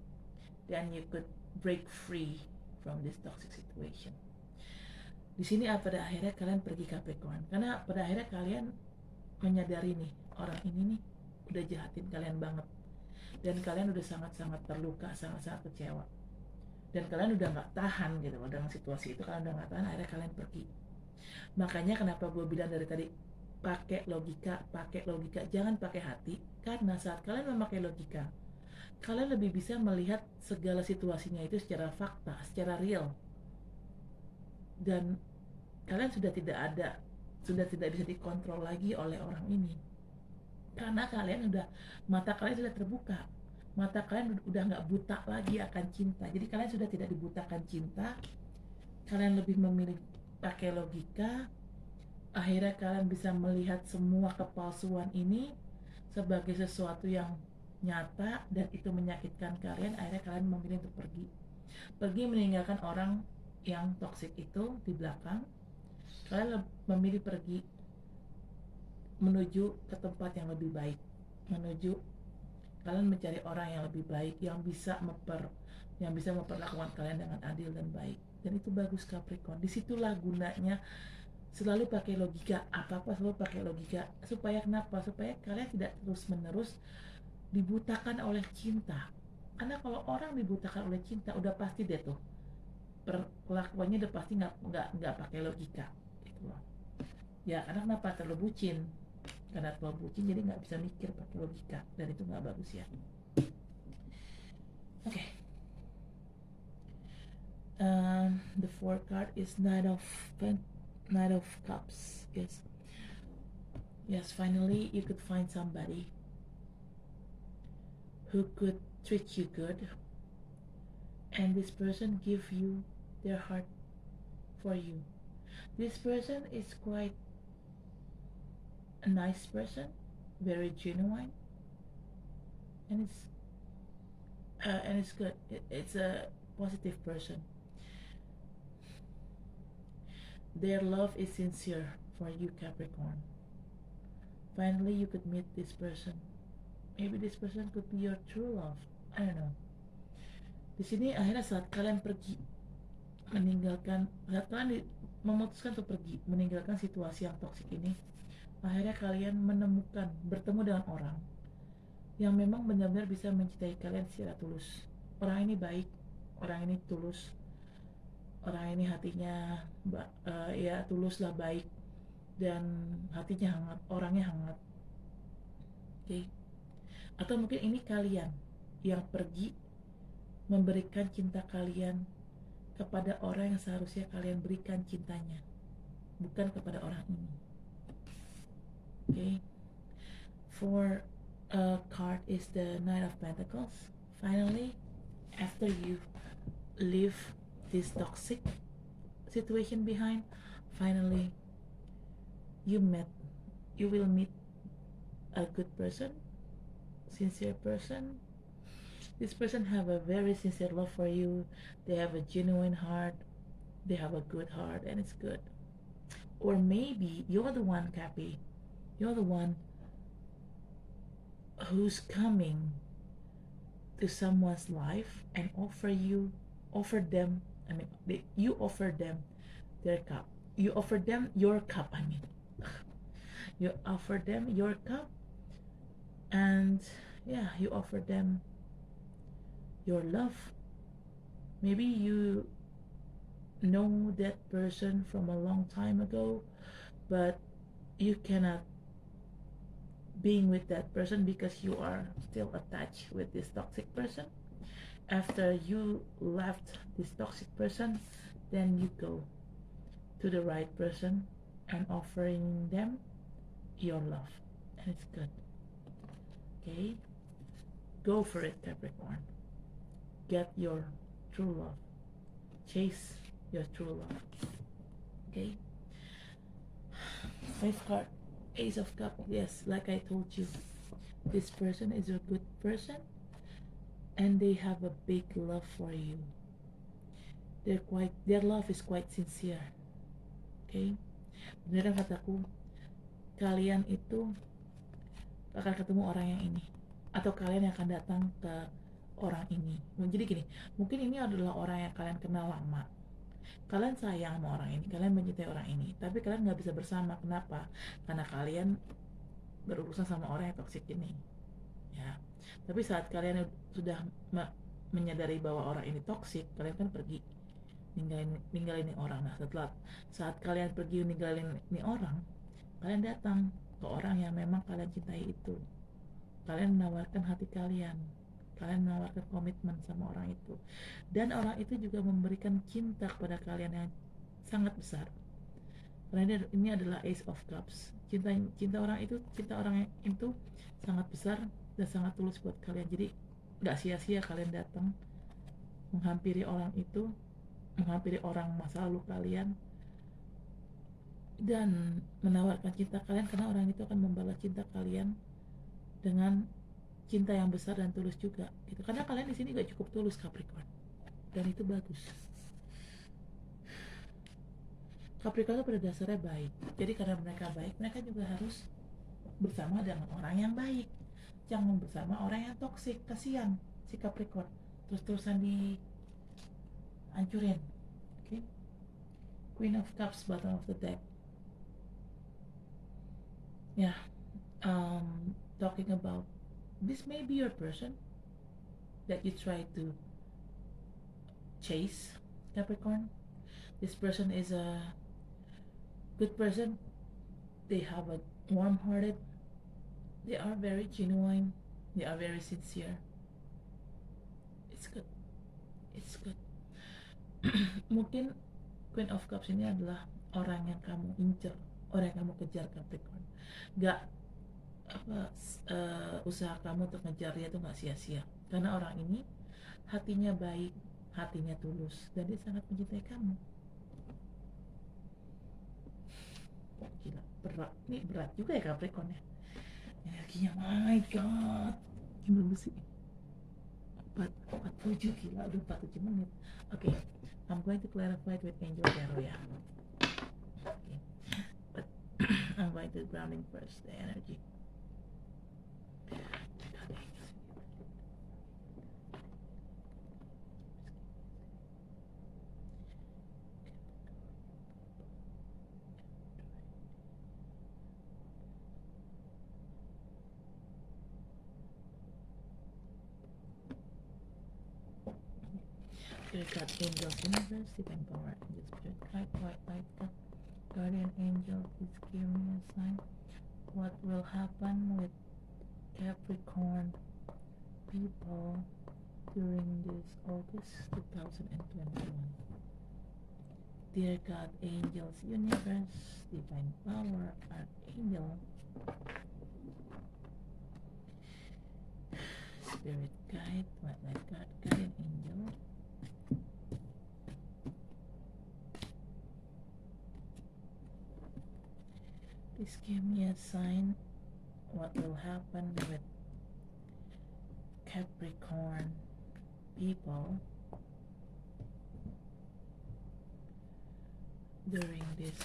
then you could break free from this toxic situation. Di sini pada akhirnya kalian pergi Capricorn, karena pada akhirnya kalian menyadari nih orang ini nih udah jahatin kalian banget, dan kalian udah sangat-sangat terluka, sangat-sangat kecewa, dan kalian udah nggak tahan gitu loh dengan situasi itu. Kalian udah nggak tahan, akhirnya kalian pergi. Makanya kenapa gue bilang dari tadi pakai logika, jangan pakai hati, karena saat kalian memakai logika, kalian lebih bisa melihat segala situasinya itu secara fakta, secara real, dan kalian sudah tidak bisa dikontrol lagi oleh orang ini, karena mata kalian sudah terbuka, mata kalian udah nggak buta lagi akan cinta. Jadi kalian sudah tidak dibutakan cinta, kalian lebih memilih pakai logika. Akhirnya kalian bisa melihat semua kepalsuan ini sebagai sesuatu yang nyata, dan itu menyakitkan kalian. Akhirnya kalian memilih untuk pergi meninggalkan orang yang toksik itu di belakang. Kalian memilih pergi menuju ke tempat yang lebih baik, kalian mencari orang yang lebih baik, yang bisa memperlakukan kalian dengan adil dan baik. Dan itu bagus Capricorn. Disitulah gunanya selalu pakai logika, apa-apa selalu pakai logika. Supaya kenapa? Supaya kalian tidak terus-menerus dibutakan oleh cinta. Karena kalau orang dibutakan oleh cinta, udah pasti deh tuh perlakuannya udah pasti nggak pakai logika gitu loh. Ya karena kenapa? Terlalu bucin. Karena terlalu bucin jadi nggak bisa mikir pakai logika, dan itu nggak bagus ya. Oke. The fourth card is Knight of Cups. Yes, finally you could find somebody who could treat you good, and this person give you their heart for you. This person is quite a nice person, very genuine, and it's good. It's a positive person. Their love is sincere for you, Capricorn. Finally, you could meet this person. Maybe this person could be your true love. I don't know. Di sini akhirnya saat kalian pergi saat kalian memutuskan untuk pergi meninggalkan situasi yang toksik ini, akhirnya kalian bertemu dengan orang yang memang benar-benar bisa mencintai kalian secara tulus. Orang ini baik, orang ini tulus, orang ini hatinya ya tulus lah, baik, dan hatinya hangat, orangnya hangat. Oke. Atau mungkin ini kalian yang pergi memberikan cinta kalian kepada orang yang seharusnya kalian berikan cintanya, bukan kepada orang ini. Okay. For card is the Knight of Pentacles. Finally, after you leave this toxic situation behind, finally you will meet a good person, sincere person. This person have a very sincere love for you. They have a genuine heart. They have a good heart, and it's good. Or maybe you're the one, Cappy. You're the one who's coming to someone's life and you offer them their cup. You offer them your cup, You offer them your cup, and yeah, you offer them your love. Maybe you know that person from a long time ago, but you cannot being with that person because you are still attached with this toxic person. After you left this toxic person, then you go to the right person and offering them your love, and it's good. Okay, go for it, Capricorn. Get your true love, chase your true love. Okay, 5th card, Ace of Cups. Yes, like I told you, this person is a good person and they have a big love for you. Their love is quite sincere. Okay, beneran kataku, kalian itu akan ketemu orang yang ini, atau kalian yang akan datang ke orang ini. Jadi gini, mungkin ini adalah orang yang kalian kenal lama, kalian sayang sama orang ini, kalian mencintai orang ini, tapi kalian nggak bisa bersama. Kenapa? Karena kalian berurusan sama orang yang toksik ini, ya. Tapi saat kalian sudah menyadari bahwa orang ini toksik, kalian kan pergi ninggalin orang. Nah, saat kalian pergi ninggalin ini orang, kalian datang ke orang yang memang kalian cintai itu. Kalian menawarkan hati kalian menawarkan komitmen sama orang itu, dan orang itu juga memberikan cinta kepada kalian yang sangat besar. Karena ini adalah Ace of Cups. Cinta orang itu sangat besar dan sangat tulus buat kalian. Jadi nggak sia-sia kalian datang menghampiri orang itu, menghampiri orang masa lalu kalian, dan menawarkan cinta kalian, karena orang itu akan membalas cinta kalian dengan cinta yang besar dan tulus juga gitu. Karena kalian di sini gak cukup tulus, Capricorn, dan itu bagus. Capricorn itu pada dasarnya baik, jadi karena mereka baik, mereka juga harus bersama dengan orang yang baik. Jangan bersama orang yang toksik. Kasihan si Capricorn terus-terusan dihancurin. Okay? Queen of Cups, bottom of the deck. Yeah, talking about this may be your person that you try to chase, Capricorn. This person is a good person. They have a warm-hearted. They are very genuine. They are very sincere. It's good. It's good. Mungkin Queen of Cups ini adalah orang yang kamu incer, orang yang kamu kejar, Capricorn. Usaha kamu untuk ngejar dia tuh nggak sia-sia, karena orang ini hatinya baik, hatinya tulus, dan dia sangat mencintai kamu. Gila, berat juga ya Capricorn ya. Energinya, my god, gimana sih? 47, gila, udah 47 menit. Okay, I'm going to clarify with Angel Tarot ya. Okay. But I'm going to grounding first, the energy. Spirit God, Angels, Universe, Divine Power, Angel, Spirit Guide, White Light God, Guardian Angel, please give me a sign. What will happen with Capricorn people during this August 2021? Dear God, Angels, Universe, Divine Power, Archangel, Spirit Guide, White Light God, Guardian Angel, please give me a sign. What will happen with Capricorn people during this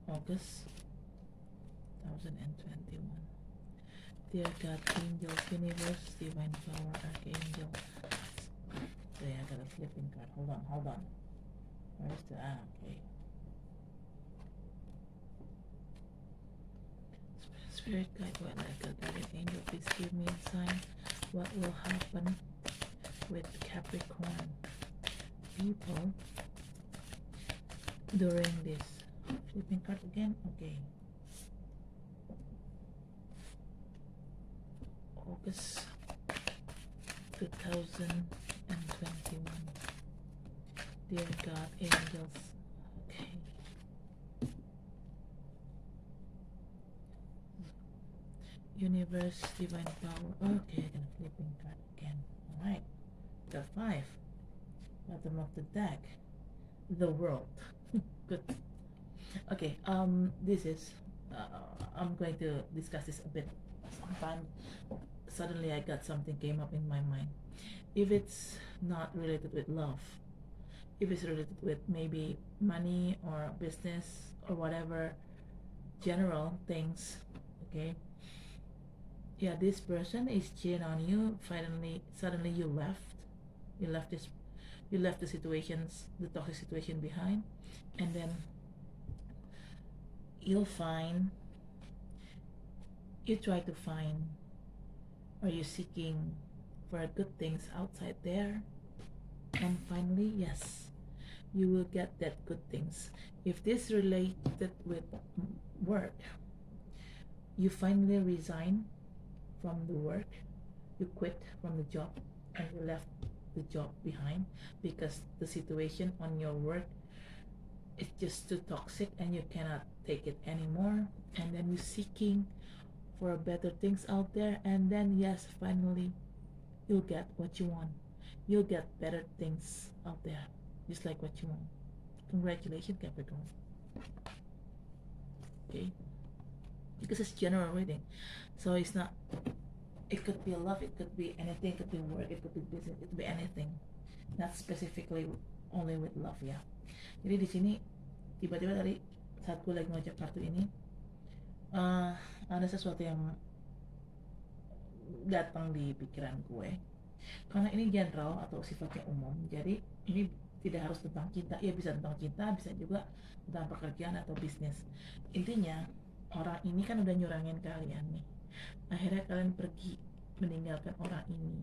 August 2021. Dear God, Angels, Universe, Divine Power, Archangel. Okay, I got a flipping card. Hold on. Where's the okay. Spirit Guide, White Light God, Guardian Angel, please give me a sign. What will happen with Capricorn people during this flipping card again. Okay, August 2021. Dear God, angels. Okay. Universe, divine power. Okay, then flipping card again. Alright. Got 5. Bottom of the deck. The world. Good. Okay, this is I'm going to discuss this a bit sometime. Suddenly I got something came up in my mind. If it's not related with love, if it's related with maybe money or business or whatever general things, okay, yeah, this person is cheating on you. Finally, suddenly you left this, you left the situations, the toxic situation behind, and then you'll find, you try to find, or you're seeking for good things outside there, and finally, yes, you will get that good things. If this related with work, you finally resign from the work, you quit from the job, and you left the job behind because the situation on your work is just too toxic and you cannot take it anymore, and then you're seeking for better things out there, and then yes, finally you'll get what you want. You'll get better things out there, just like what you want. Congratulations, Capricorn. Okay, because it's general reading, so it's not, it could be love, it could be anything, it could be work, it could be business, it could be anything, not specifically only with love ya. Jadi di sini tiba-tiba tadi saat gue lagi ngajak kartu ini, ada sesuatu yang datang di pikiran gue, karena ini general atau sifatnya umum, jadi ini tidak harus tentang cinta. Ya bisa tentang cinta, bisa juga tentang pekerjaan atau bisnis. Intinya orang ini kan udah nyurangin kalian nih, akhirnya kalian pergi meninggalkan orang ini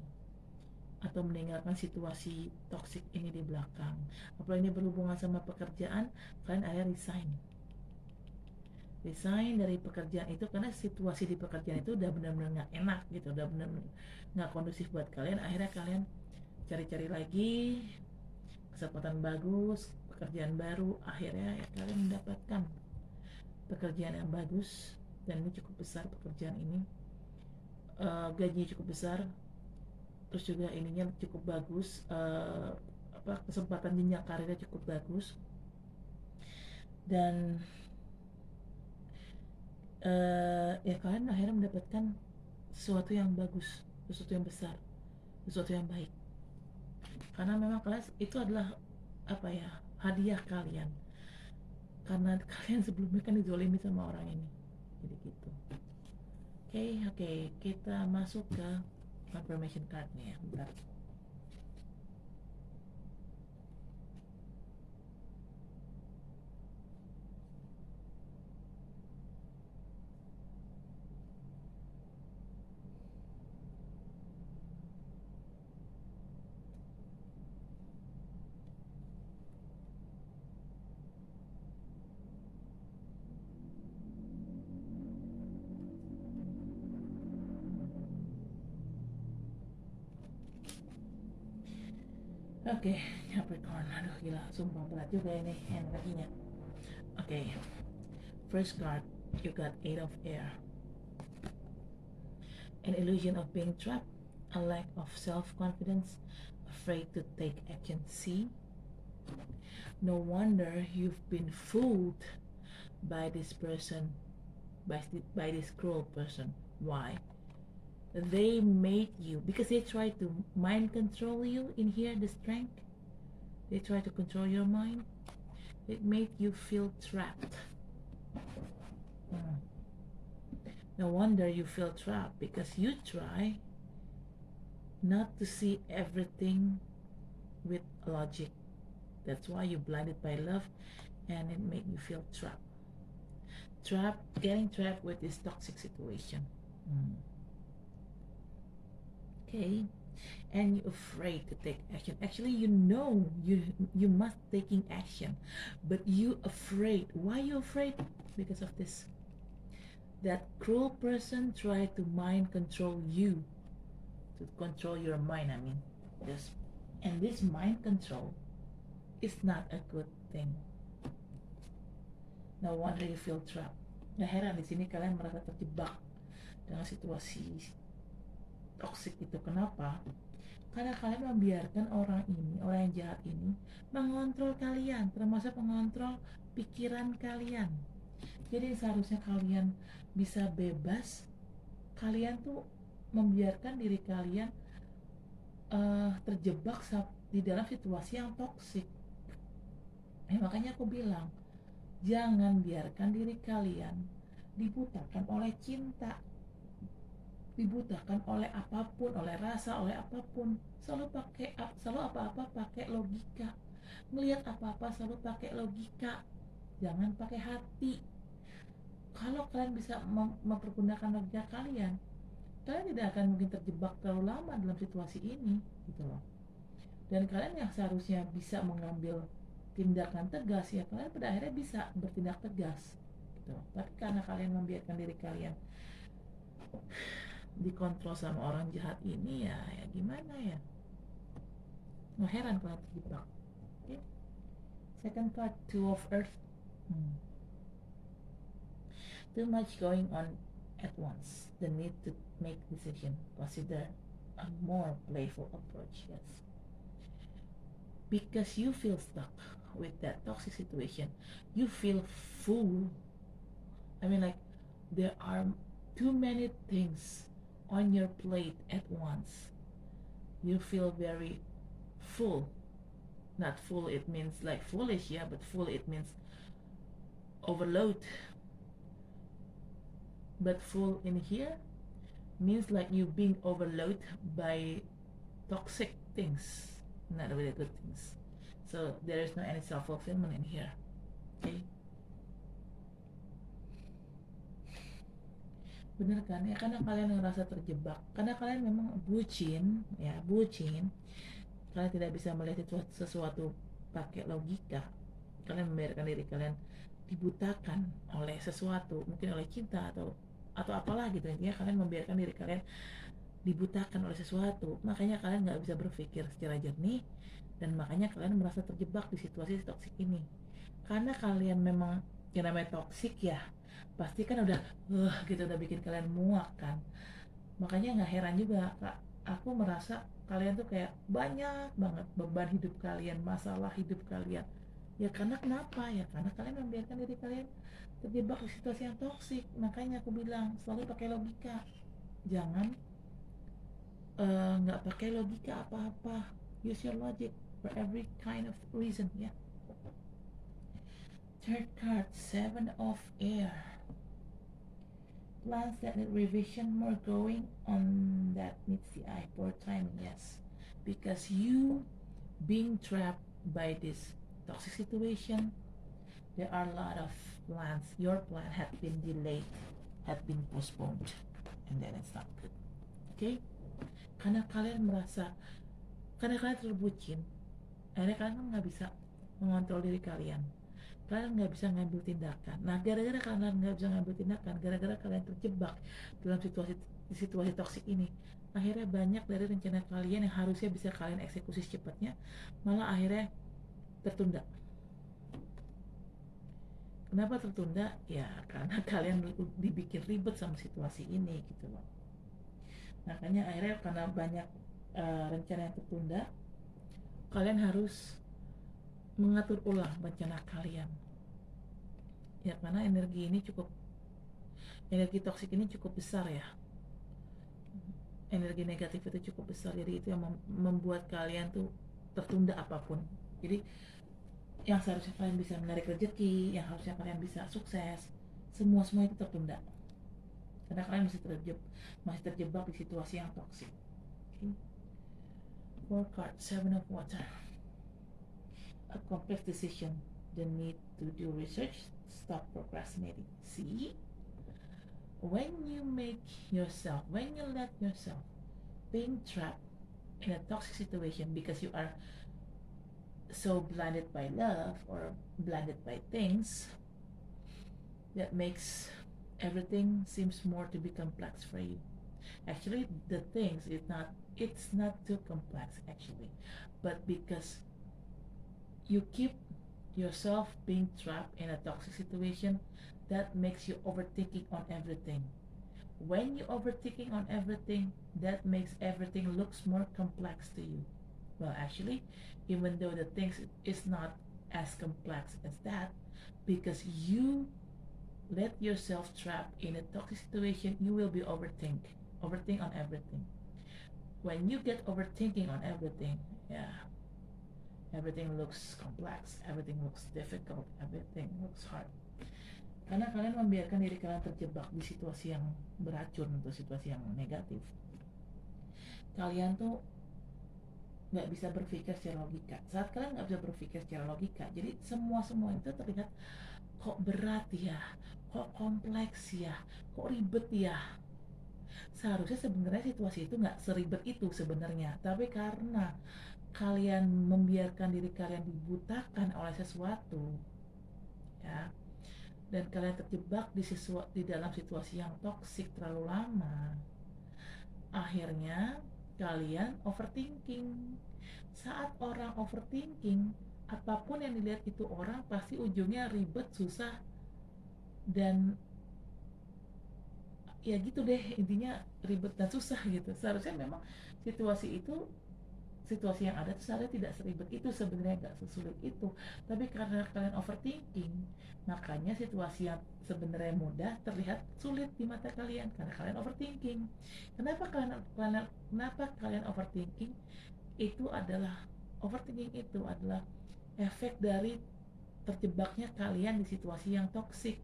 atau meninggalkan situasi toksik ini di belakang. Apalagi ini berhubungan sama pekerjaan, kalian akhirnya resign dari pekerjaan itu karena situasi di pekerjaan itu udah benar-benar nggak enak gitu, udah benar-benar nggak kondusif buat kalian. Akhirnya kalian cari-cari lagi kesempatan bagus, pekerjaan baru. Akhirnya ya kalian mendapatkan pekerjaan yang bagus, dan ini cukup besar pekerjaan ini, gajinya cukup besar, terus juga ininya cukup bagus, kesempatan jenjang karirnya cukup bagus, dan ya kalian akhirnya mendapatkan sesuatu yang bagus, sesuatu yang besar, sesuatu yang baik, karena memang kalian itu adalah apa ya, hadiah kalian, karena kalian sebelumnya kan dizolimi sama orang ini, jadi gitu. Oke, kita masuk ke confirmation cardnya ya. Bentar. Oke, Capricorn, aduh gila, sumpah berat juga ini energinya. Oke, first card, you got 8 of air. An illusion of being trapped, a lack of self-confidence, afraid to take action. See? No wonder you've been fooled by this person, by this cruel person. Why? They made you, because they try to mind control you in here, the strength. They try to control your mind. It made you feel trapped. No wonder you feel trapped, because you try not to see everything with logic. That's why you're blinded by love, and it made you feel trapped. Getting trapped with this toxic situation. Okay, and you're afraid to take action. Actually, you know you must taking action, but you afraid. Why you afraid? Because of this. That cruel person tried to mind control you, to control your mind. I mean, this, and this mind control is not a good thing. No wonder you feel trapped. Nggak heran di sini kalian merasa terjebak dengan situasi toxic itu. Kenapa? Karena kalian membiarkan orang ini, orang yang jahat ini, mengontrol kalian, termasuk mengontrol pikiran kalian. Jadi seharusnya kalian bisa bebas, kalian tuh membiarkan diri kalian terjebak di dalam situasi yang toksik. Makanya aku bilang, jangan biarkan diri kalian dibutakan oleh cinta, dibutakan oleh apapun, oleh rasa, oleh apapun. Selalu apa-apa pakai logika. Melihat apa-apa selalu pakai logika. Jangan pakai hati. Kalau kalian bisa mempergunakan logika kalian tidak akan mungkin terjebak terlalu lama dalam situasi ini, gitu loh. Dan kalian yang seharusnya bisa mengambil tindakan tegas, ya kalian pada akhirnya bisa bertindak tegas, gitu. Tapi karena kalian membiarkan diri kalian dikontrol sama orang jahat ini, ya gimana ya, nggak heran kalau terjebak. Okay. Second card, Two of Earth. Too much going on at once. The need to make decision. Consider a more playful approach. Yes. Because you feel stuck with that toxic situation. You feel full. I mean, like, there are too many things on your plate at once. You feel very full. Not full, it means like foolish, yeah, but full, it means overload. But full in here means like you being overloaded by toxic things, not really good things. So there is no any self-fulfillment in here. Okay. Bener kan? Ya karena kalian ngerasa terjebak, karena kalian memang bucin. Kalian tidak bisa melihat sesuatu pakai logika. Kalian membiarkan diri kalian dibutakan oleh sesuatu, mungkin oleh cinta atau apalah gitu. Intinya kalian membiarkan diri kalian dibutakan oleh sesuatu, makanya kalian nggak bisa berpikir secara jernih, dan makanya kalian merasa terjebak di situasi toksik ini. Karena kalian memang, yang namanya toksik ya, pasti kan udah bikin kalian muak kan. Makanya nggak heran juga Kak, aku merasa kalian tuh kayak banyak banget beban hidup kalian, masalah hidup kalian. Ya karena kenapa? Ya karena kalian membiarkan diri kalian terjebak di situasi yang toksik. Makanya aku bilang selalu pakai logika. Jangan nggak pakai logika apa-apa. Use your logic for every kind of reason, ya. Third card, Seven of Air. Plans that need revision, more going on that meets the eye. Poor timing, yes. Because you being trapped by this toxic situation, there are a lot of plans. Your plan had been delayed, had been postponed, and then it's not good. Okay? Karena kalian terbucin, akhirnya kalian nggak bisa mengontrol diri kalian. Kalian nggak bisa ngambil tindakan. Nah, gara-gara kalian nggak bisa ngambil tindakan, gara-gara kalian terjebak dalam situasi toksik ini, akhirnya banyak dari rencana kalian yang harusnya bisa kalian eksekusi secepatnya, malah akhirnya tertunda. Kenapa tertunda? Ya karena kalian dibikin ribet sama situasi ini, gitu loh. Makanya akhirnya karena banyak rencana yang tertunda, kalian harus mengatur ulang rencana kalian. Ya karena energi toksik ini cukup besar ya. Energi negatif itu cukup besar, jadi itu yang membuat kalian tuh tertunda apapun. Jadi yang seharusnya kalian bisa menarik rezeki, yang harusnya kalian bisa sukses, semua itu tertunda. Karena kalian masih terjebak di situasi yang toksik. Okay. Four cards, Seven of Water. A complex decision, the need to do research, stop procrastinating. See, when you let yourself being trapped in a toxic situation because you are so blinded by love or blinded by things that makes everything seems more to be complex for you. Actually, the things it's not too complex actually, but because you keep yourself being trapped in a toxic situation, that makes you overthinking on everything. When you overthinking on everything, that makes everything looks more complex to you. Well, actually, even though the things is not as complex as that, because you let yourself trap in a toxic situation, you will be overthink on everything. When you get overthinking on everything, yeah, everything looks complex, everything looks difficult, everything looks hard. Karena kalian membiarkan diri kalian terjebak di situasi yang beracun atau situasi yang negatif. Kalian tuh nggak bisa berpikir secara logika. Saat kalian nggak bisa berpikir secara logika, jadi semua itu terlihat kok berat ya, kok kompleks ya, kok ribet ya. Seharusnya sebenarnya situasi itu nggak seribet itu sebenarnya, tapi karena kalian membiarkan diri kalian dibutakan oleh sesuatu, ya, dan kalian terjebak di dalam situasi yang toksik terlalu lama, akhirnya kalian overthinking. Saat orang overthinking, apapun yang dilihat itu orang pasti ujungnya ribet, susah, dan ya gitu deh, intinya ribet dan susah gitu. Seharusnya memang situasi yang ada itu seharusnya tidak seribet itu, sebenarnya nggak sesulit itu, tapi karena kalian overthinking, makanya situasi yang sebenarnya mudah terlihat sulit di mata kalian karena kalian overthinking. Kenapa kalian overthinking? Overthinking itu adalah efek dari terjebaknya kalian di situasi yang toksik.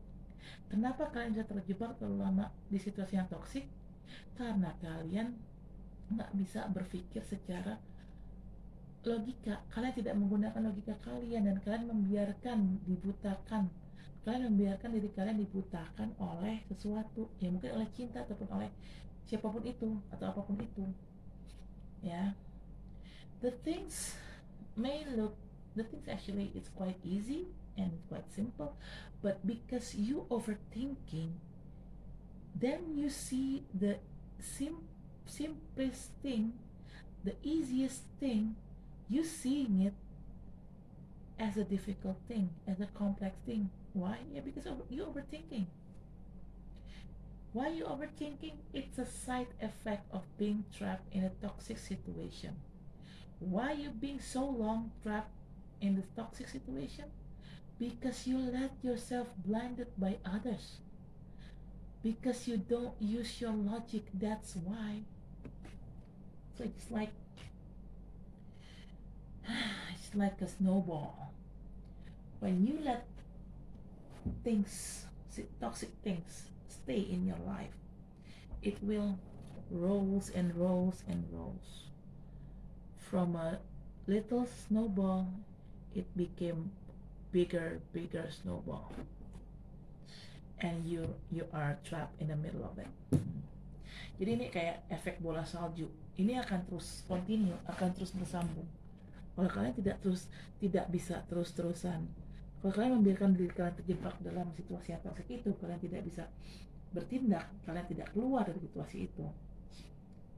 Kenapa kalian bisa terjebak terlalu lama di situasi yang toksik? Karena kalian nggak bisa berpikir secara logika. Kalian tidak menggunakan logika kalian dan kalian membiarkan diri kalian dibutakan oleh sesuatu, ya mungkin oleh cinta ataupun oleh siapapun itu atau apapun itu, ya. The things actually it's quite easy and quite simple, but because you overthinking, then you see the simplest thing, the easiest thing, you seeing it as a difficult thing, as a complex thing. Why? Yeah, because you overthinking. Why you overthinking? It's a side effect of being trapped in a toxic situation. Why you being so long trapped in this toxic situation? Because you let yourself blinded by others. Because you don't use your logic, that's why. So it's like a snowball. When you let toxic things stay in your life, it will rolls and rolls and rolls. From a little snowball, it became bigger snowball, and you are trapped in the middle of it. Jadi ini kayak efek bola salju. Ini akan terus continue, akan terus bersambung. Kalau kalian tidak bisa terus-terusan, kalau kalian membiarkan diri kalian terjebak dalam situasi yang toksik itu, kalian tidak bisa bertindak, kalian tidak keluar dari situasi itu,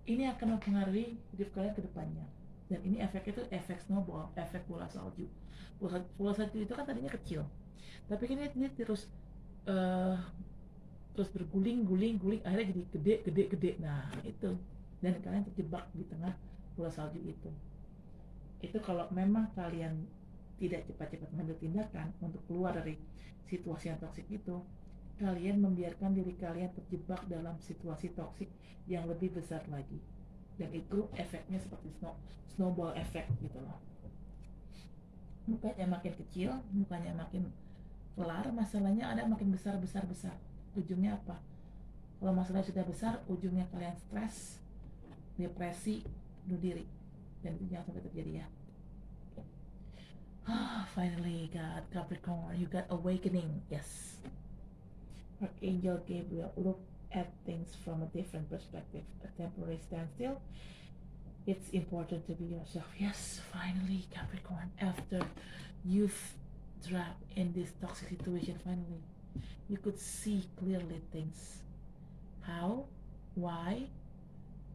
ini akan mempengaruhi hidup kalian ke depannya. Dan ini efeknya itu efek snowball, efek bola salju. Bola salju itu kan tadinya kecil, tapi kan ini terus berguling, akhirnya jadi gede. Nah itu, dan kalian terjebak di tengah bola salju itu. Itu kalau memang kalian tidak cepat-cepat mengambil tindakan untuk keluar dari situasi yang toksik itu, kalian membiarkan diri kalian terjebak dalam situasi toksik yang lebih besar lagi, dan itu efeknya seperti snowball effect gitu loh. Mukanya makin kecil, mukanya makin kelar, masalahnya ada makin besar. Ujungnya apa? Kalau masalahnya sudah besar, ujungnya kalian stres, depresi, bunuh diri, dan itu jangan sampai terjadi ya. Finally, God, Capricorn, you got awakening. Yes. Archangel Gabriel, look at things from a different perspective. A temporary standstill It's important to be yourself. Yes, finally, Capricorn, after you've trapped in this toxic situation, finally, you could see clearly things. How? Why?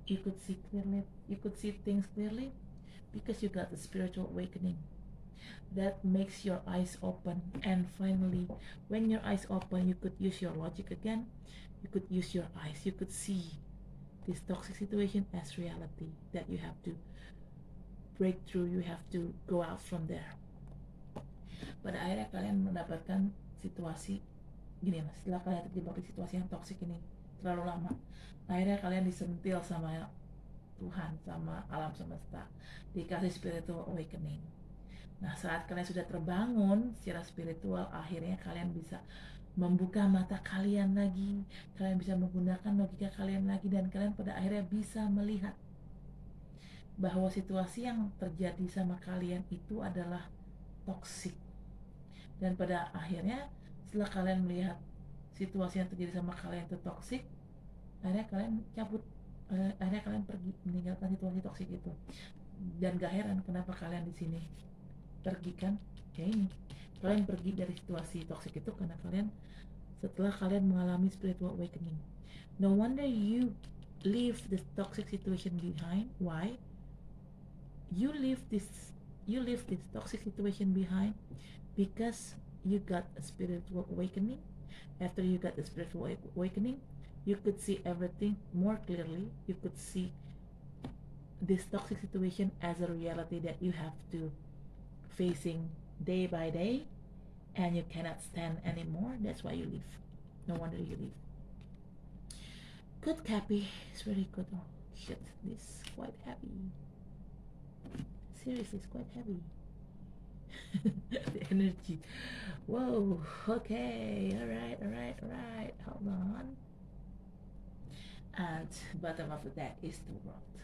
You could see clearly, you could see things clearly because you got the spiritual awakening that makes your eyes open. And finally, when your eyes open, you could use your logic again. You could use your eyes. You could see this toxic situation as reality that you have to break through. You have to go out from there. Pada akhirnya kalian mendapatkan situasi gini mas, setelah kalian terjebak di situasi yang toksik ini terlalu lama, akhirnya kalian disentil sama Tuhan, sama alam semesta, dikasih spiritual awakening. Nah, saat kalian sudah terbangun secara spiritual, akhirnya kalian bisa membuka mata kalian lagi, kalian bisa menggunakan logika kalian lagi, dan kalian pada akhirnya bisa melihat bahwa situasi yang terjadi sama kalian itu adalah toksik. Dan pada akhirnya setelah kalian melihat situasi yang terjadi sama kalian itu toksik, akhirnya kalian cabut, akhirnya kalian pergi meninggalkan situasi toksik itu. Dan gak heran kenapa kalian di sini pergi kan, kayak ini kalian pergi dari situasi toksik itu karena kalian setelah kalian mengalami spiritual awakening. No wonder you leave this toxic situation behind. Why? You leave this toxic situation behind because you got a spiritual awakening. After you got the spiritual awakening, you could see everything more clearly. You could see this toxic situation as a reality that you have to facing day by day, and you cannot stand anymore. That's why you leave. No wonder you leave. Good, Cappy. It's very good. Oh shit, this is quite heavy. Seriously, it's quite heavy. The energy. Whoa. Okay. All right. Hold on. And bottom of the deck is the World.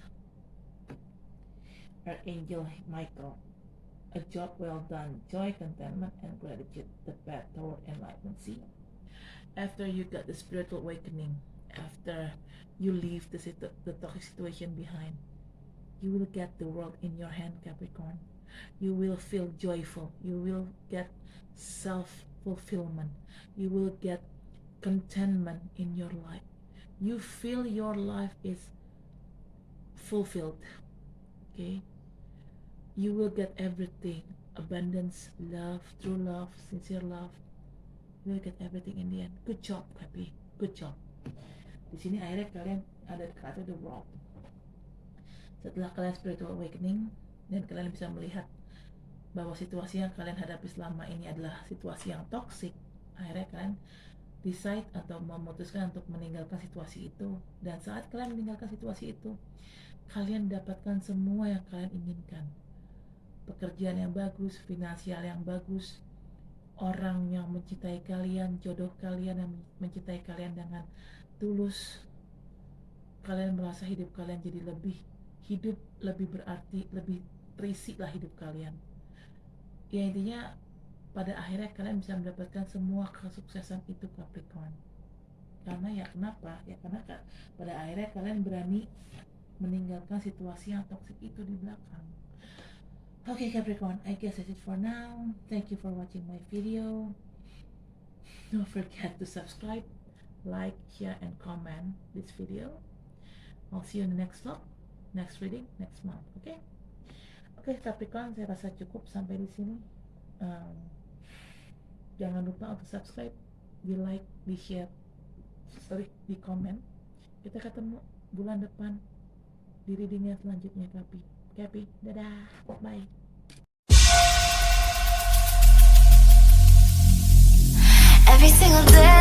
Archangel Michael. A job well done, joy, contentment, and gratitude, the path toward enlightenment. See, after you got the spiritual awakening, after you leave the toxic situation behind, you will get the world in your hand, Capricorn. You will feel joyful. You will get self-fulfillment. You will get contentment in your life. You feel your life is fulfilled. Okay? You will get everything, abundance, love, true love, sincere love. You will get everything in the end. Good job, Cappy. Good job. Di sini akhirnya kalian ada kata the World. Setelah kalian spiritual awakening dan kalian bisa melihat bahwa situasi yang kalian hadapi selama ini adalah situasi yang toxic, akhirnya kalian decide atau memutuskan untuk meninggalkan situasi itu. Dan saat kalian meninggalkan situasi itu, kalian dapatkan semua yang kalian inginkan. Pekerjaan yang bagus, finansial yang bagus, orang yang mencintai kalian, jodoh kalian yang mencintai kalian dengan tulus. Kalian merasa hidup kalian jadi lebih berarti, lebih terisi lah hidup kalian. Ya intinya pada akhirnya kalian bisa mendapatkan semua kesuksesan itu, Capricorn. Karena ya kenapa? Ya karena pada akhirnya kalian berani meninggalkan situasi yang toksik itu di belakang. Okay, Capricorn, I guess that's it for now. Thank you for watching my video. Don't forget to subscribe, like, share, and comment this video. I'll see you in the next vlog, next reading, next month. Okay? Okay, Capricorn, saya rasa cukup sampai di sini. Jangan lupa untuk subscribe, di like, di share, di comment. Kita ketemu bulan depan di readingnya selanjutnya, Cappy, dadah, bye. Every single day